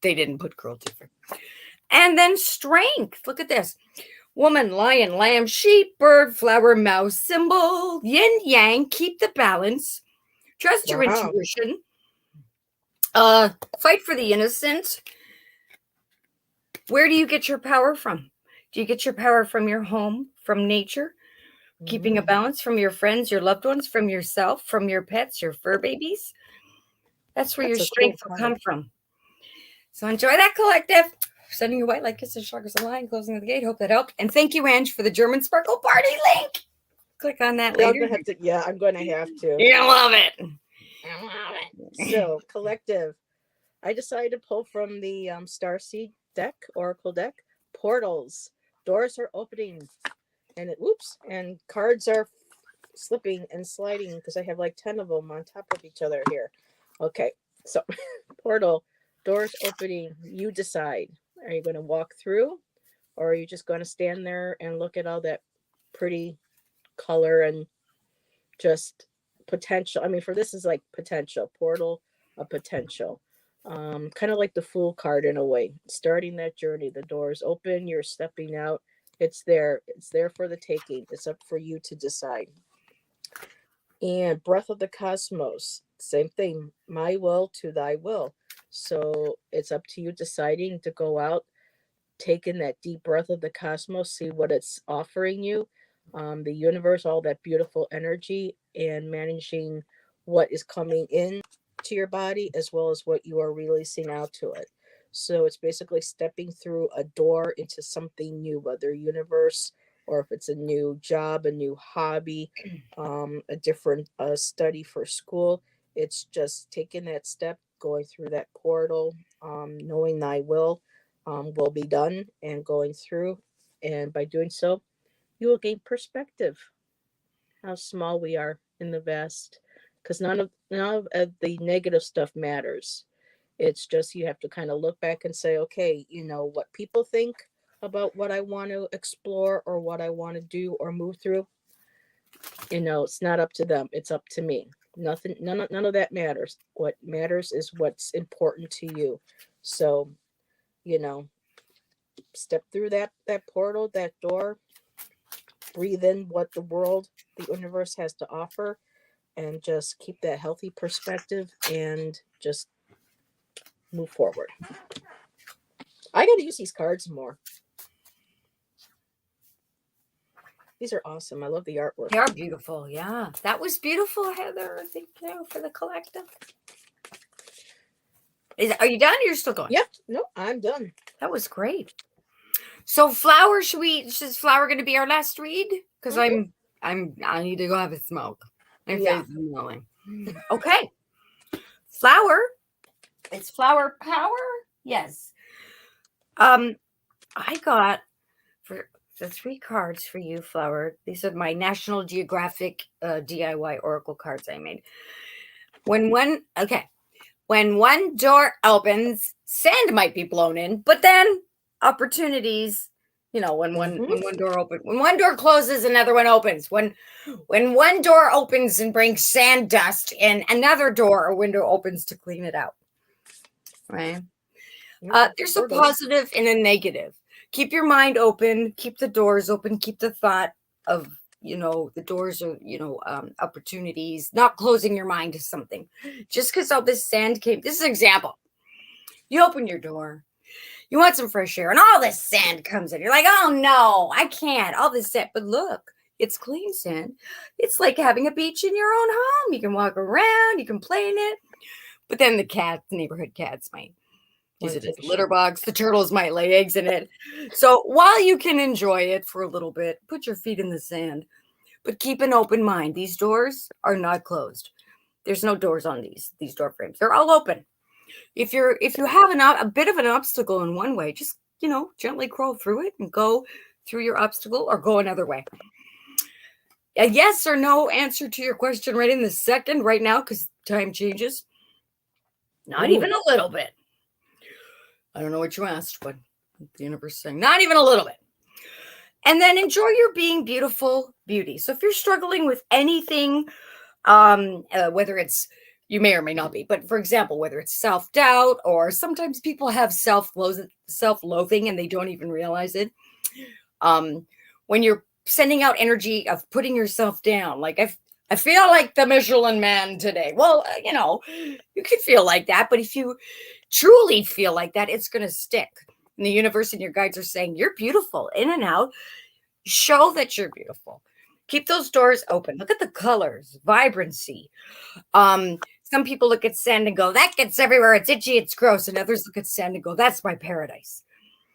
didn't put cruelty-free. And then strength. Look at this. Woman, lion, lamb, sheep, bird, flower, mouse, symbol, yin, yang, keep the balance. Trust your intuition. Fight for the innocent. Where do you get your power from? Do you get your power from your home, from nature? Keeping a balance from your friends, your loved ones, from yourself, from your pets, your fur babies? That's where your strength will come from. So enjoy that collective. Sending you white light kisses, chakras aligned, closing the gate. Hope that helped. And thank you, Ange, for the German Sparkle Party link. Click on that later. I'm going to have to. You love it. I love it. So, collective. I decided to pull from the Starseed deck, Oracle deck. Portals. Doors are opening. And cards are slipping and sliding because I have like 10 of them on top of each other here. Okay. So, portal. Doors opening. You decide. Are you going to walk through, or are you just going to stand there and look at all that pretty color and just potential? I mean, for this is like potential. Portal, a potential. Kind of like the Fool card in a way. Starting that journey. The doors open. You're stepping out. It's there. It's there for the taking. It's up for you to decide. And Breath of the Cosmos. Same thing. My will to thy will. So it's up to you deciding to go out, take in that deep breath of the cosmos, see what it's offering you, the universe, all that beautiful energy, and managing what is coming in to your body as well as what you are releasing out to it. So it's basically stepping through a door into something new, whether universe or if it's a new job, a new hobby, a different study for school. It's just taking that step, going through that portal, knowing thy will be done, and going through. And by doing so, you will gain perspective how small we are in the vast, because none of the negative stuff matters. It's just you have to kind of look back and say, okay, what people think about what I want to explore or what I want to do or move through. It's not up to them, it's up to me. Nothing, none of that matters. What matters is what's important to you. So, you know step through that portal, that door, breathe in what the universe has to offer, and just keep that healthy perspective and just move forward. I got to use these cards more. These are awesome. I love the artwork. They are beautiful. Yeah, that was beautiful, Heather. Thank you for the collective. Are you done? Or you're still going? Yep. No, I'm done. That was great. So, Flower, is Flower going to be our last read? Because I need to go have a smoke. My face is annoying. Okay. Flower. It's Flower Power. Yes. I got for the 3 cards for you, Flower. These are my National Geographic DIY Oracle cards I made. When one door opens, sand might be blown in, but then opportunities, when one door opens, when one door closes, another one opens. When one door opens and brings sand dust, and another door or window opens to clean it out. Right? There's a positive and a negative. Keep your mind open, keep the doors open, keep the thought of, the doors are, opportunities, not closing your mind to something. Just because all this sand came, this is an example. You open your door, you want some fresh air, and all this sand comes in. You're like, oh no, I can't. All this sand. But look, it's clean sand. It's like having a beach in your own home. You can walk around, you can play in it. But then the neighborhood cats might use it as a litter box. The turtles might lay eggs in it. So while you can enjoy it for a little bit, put your feet in the sand, but keep an open mind. These doors are not closed. There's no doors on these door frames. They're all open. If you have a bit of an obstacle in one way, just, gently crawl through it and go through your obstacle or go another way. A yes or no answer to your question right in the second, right now, because time changes. Not even a little bit. I don't know what you asked, but the universe is saying, not even a little bit. And then enjoy your being beautiful beauty. So if you're struggling with anything, whether it's, you may or may not be, but for example, whether it's self-doubt, or sometimes people have self-loathing and they don't even realize it. When you're sending out energy of putting yourself down, like I feel like the Michelin Man today. Well, you could feel like that, but if you truly feel like that, it's going to stick. And the universe and your guides are saying, you're beautiful in and out. Show that you're beautiful. Keep those doors open. Look at the colors, vibrancy. Some people look at sand and go, that gets everywhere. It's itchy. It's gross. And others look at sand and go, that's my paradise.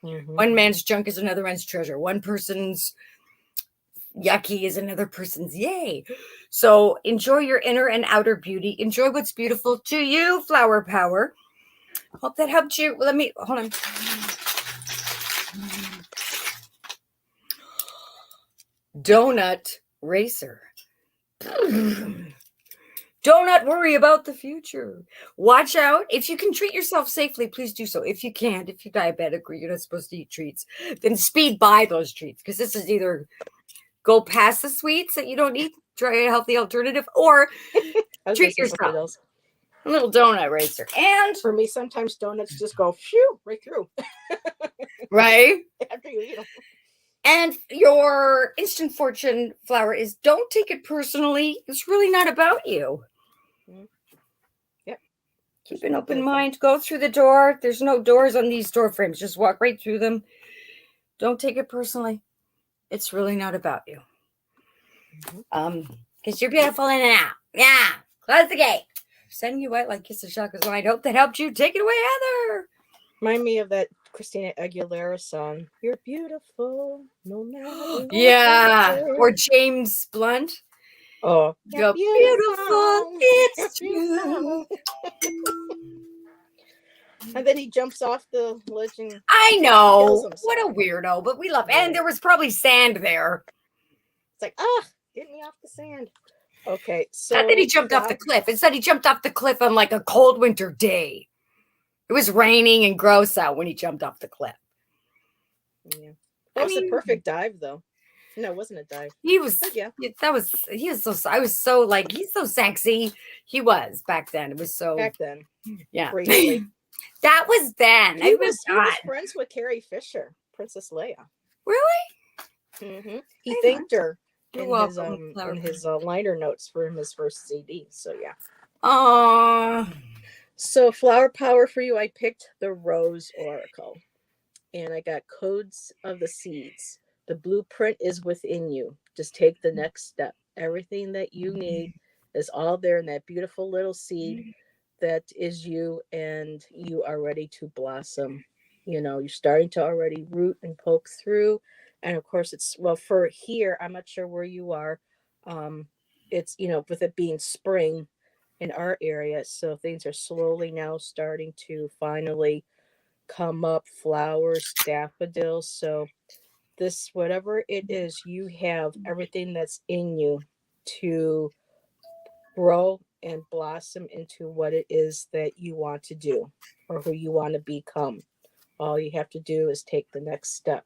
Mm-hmm. One man's junk is another man's treasure. One person's yucky is another person's yay. So enjoy your inner and outer beauty. Enjoy what's beautiful to you, Flower Power. Hope that helped you. Let me, hold on. Donut Racer. Do not worry about the future. Watch out. If you can treat yourself safely, please do so. If you can't, if you're diabetic or you're not supposed to eat treats, then speed by those treats, because this is either go past the sweets that you don't need, try a healthy alternative, or treat yourself. A little donut racer. And for me, sometimes donuts just go phew right through. Right? After you eat them. And your instant fortune flower is, don't take it personally. It's really not about you. Yep. Keep an open mind. Go through the door. There's no doors on these door frames. Just walk right through them. Don't take it personally. It's really not about you. Because you're beautiful in and out. Yeah. Close the gate. Sending you out like Kiss the Chakras Wide. Hope that helped you. Take it away, Heather. Remind me of that Christina Aguilera song. You're beautiful, no matter what Yeah. you Or do. James Blunt. Oh, You're beautiful. beautiful. It's Beautiful. true. And then he jumps off the ledge and I kills know. himself. What a weirdo, but we love it. And Right. there was probably sand there. It's like, get me off the sand. Okay, so Not that he jumped off the cliff. It said he jumped off the cliff on like a cold winter day. It was raining and gross out when he jumped off the cliff. Yeah. That was a perfect dive, though. No, it wasn't a dive. He was, But yeah, he was so, I was so like, he's so sexy. He was back then. It was so, back then. yeah. Briefly. That was then. He was friends with Carrie Fisher, Princess Leia. Really? Mm-hmm. He thanked her in welcome, his liner notes for his first CD. So yeah. Oh. So flower power for you, I picked the Rose Oracle, and I got codes of the seeds. The blueprint is within you. Just take the next step. Everything that you need is all there in that beautiful little seed that is you, and you are ready to blossom. You know, you're starting to already root and poke through. And of course, it's, well, for here, I'm not sure where you are. It's, you know, with it being spring in our area, so things are slowly now starting to finally come up, flowers, daffodils. So this, whatever it is, you have everything that's in you to grow and blossom into what it is that you want to do or who you want to become. All you have to do is take the next step.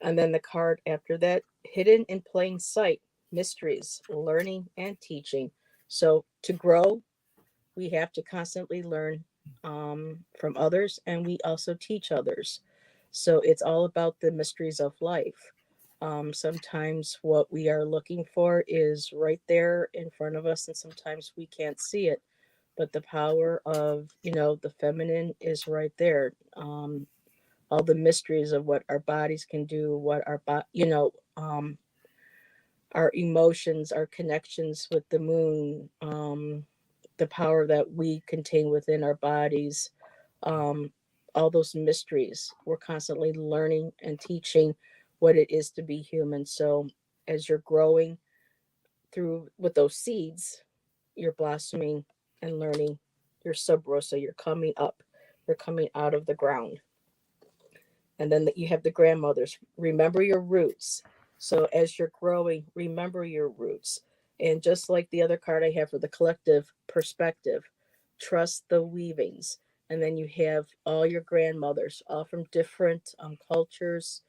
And then the card after that, hidden in plain sight, mysteries, learning and teaching. So to grow, we have to constantly learn from others, and we also teach others. So it's all about the mysteries of life. Sometimes what we are looking for is right there in front of us, and sometimes we can't see it. But the power of, you know, the feminine is right there. All the mysteries of what our bodies can do, what our our emotions, our connections with the moon, the power that we contain within our bodies, all those mysteries. We're constantly learning and teaching what it is to be human. So as you're growing through with those seeds, you're blossoming and learning. You're sub rosa, you're coming up, you're coming out of the ground. And then you have the grandmothers. Remember your roots. So as you're growing, remember your roots. And just like the other card I have for the collective perspective, trust the weavings. And then you have all your grandmothers, all from different cultures,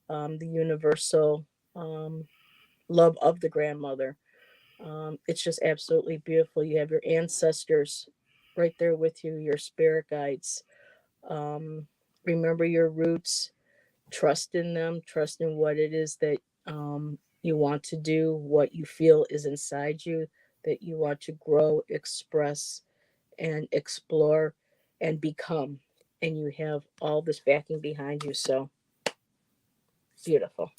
the universal love of the grandmother. It's just absolutely beautiful. You have your ancestors right there with you, your spirit guides. Remember your roots, trust in them, trust in what it is that you want to do, what you feel is inside you, that you want to grow, express, and explore and become. And you have all this backing behind you. So beautiful.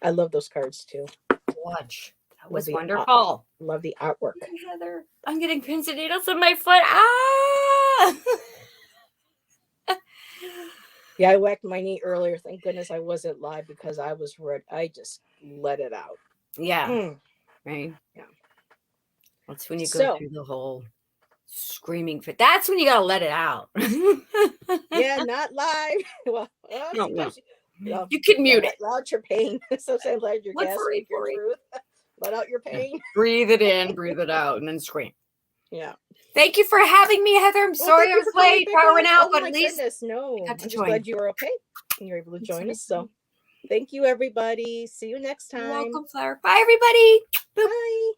I love those cards too. Watch. That was the, wonderful. Love the artwork. Heather, I'm getting pins and needles in my foot. Ah! Yeah, I whacked my knee earlier. Thank goodness I wasn't live because I was ready. I just let it out. Yeah. Right. Yeah. That's when you go through the whole screaming fit. That's when you gotta let it out. Yeah, not live. Well, no. You can mute it. Let out your pain. Sometimes let your gas speak your truth. Let out your pain. Breathe it in, breathe it out, and then scream. Yeah. Thank you for having me, Heather. I'm sorry I was late. Power went out, but at least no. I'm just glad you were okay and you're able to join us. So thank you, everybody. See you next time. You're welcome, Flower. Bye, everybody. Bye.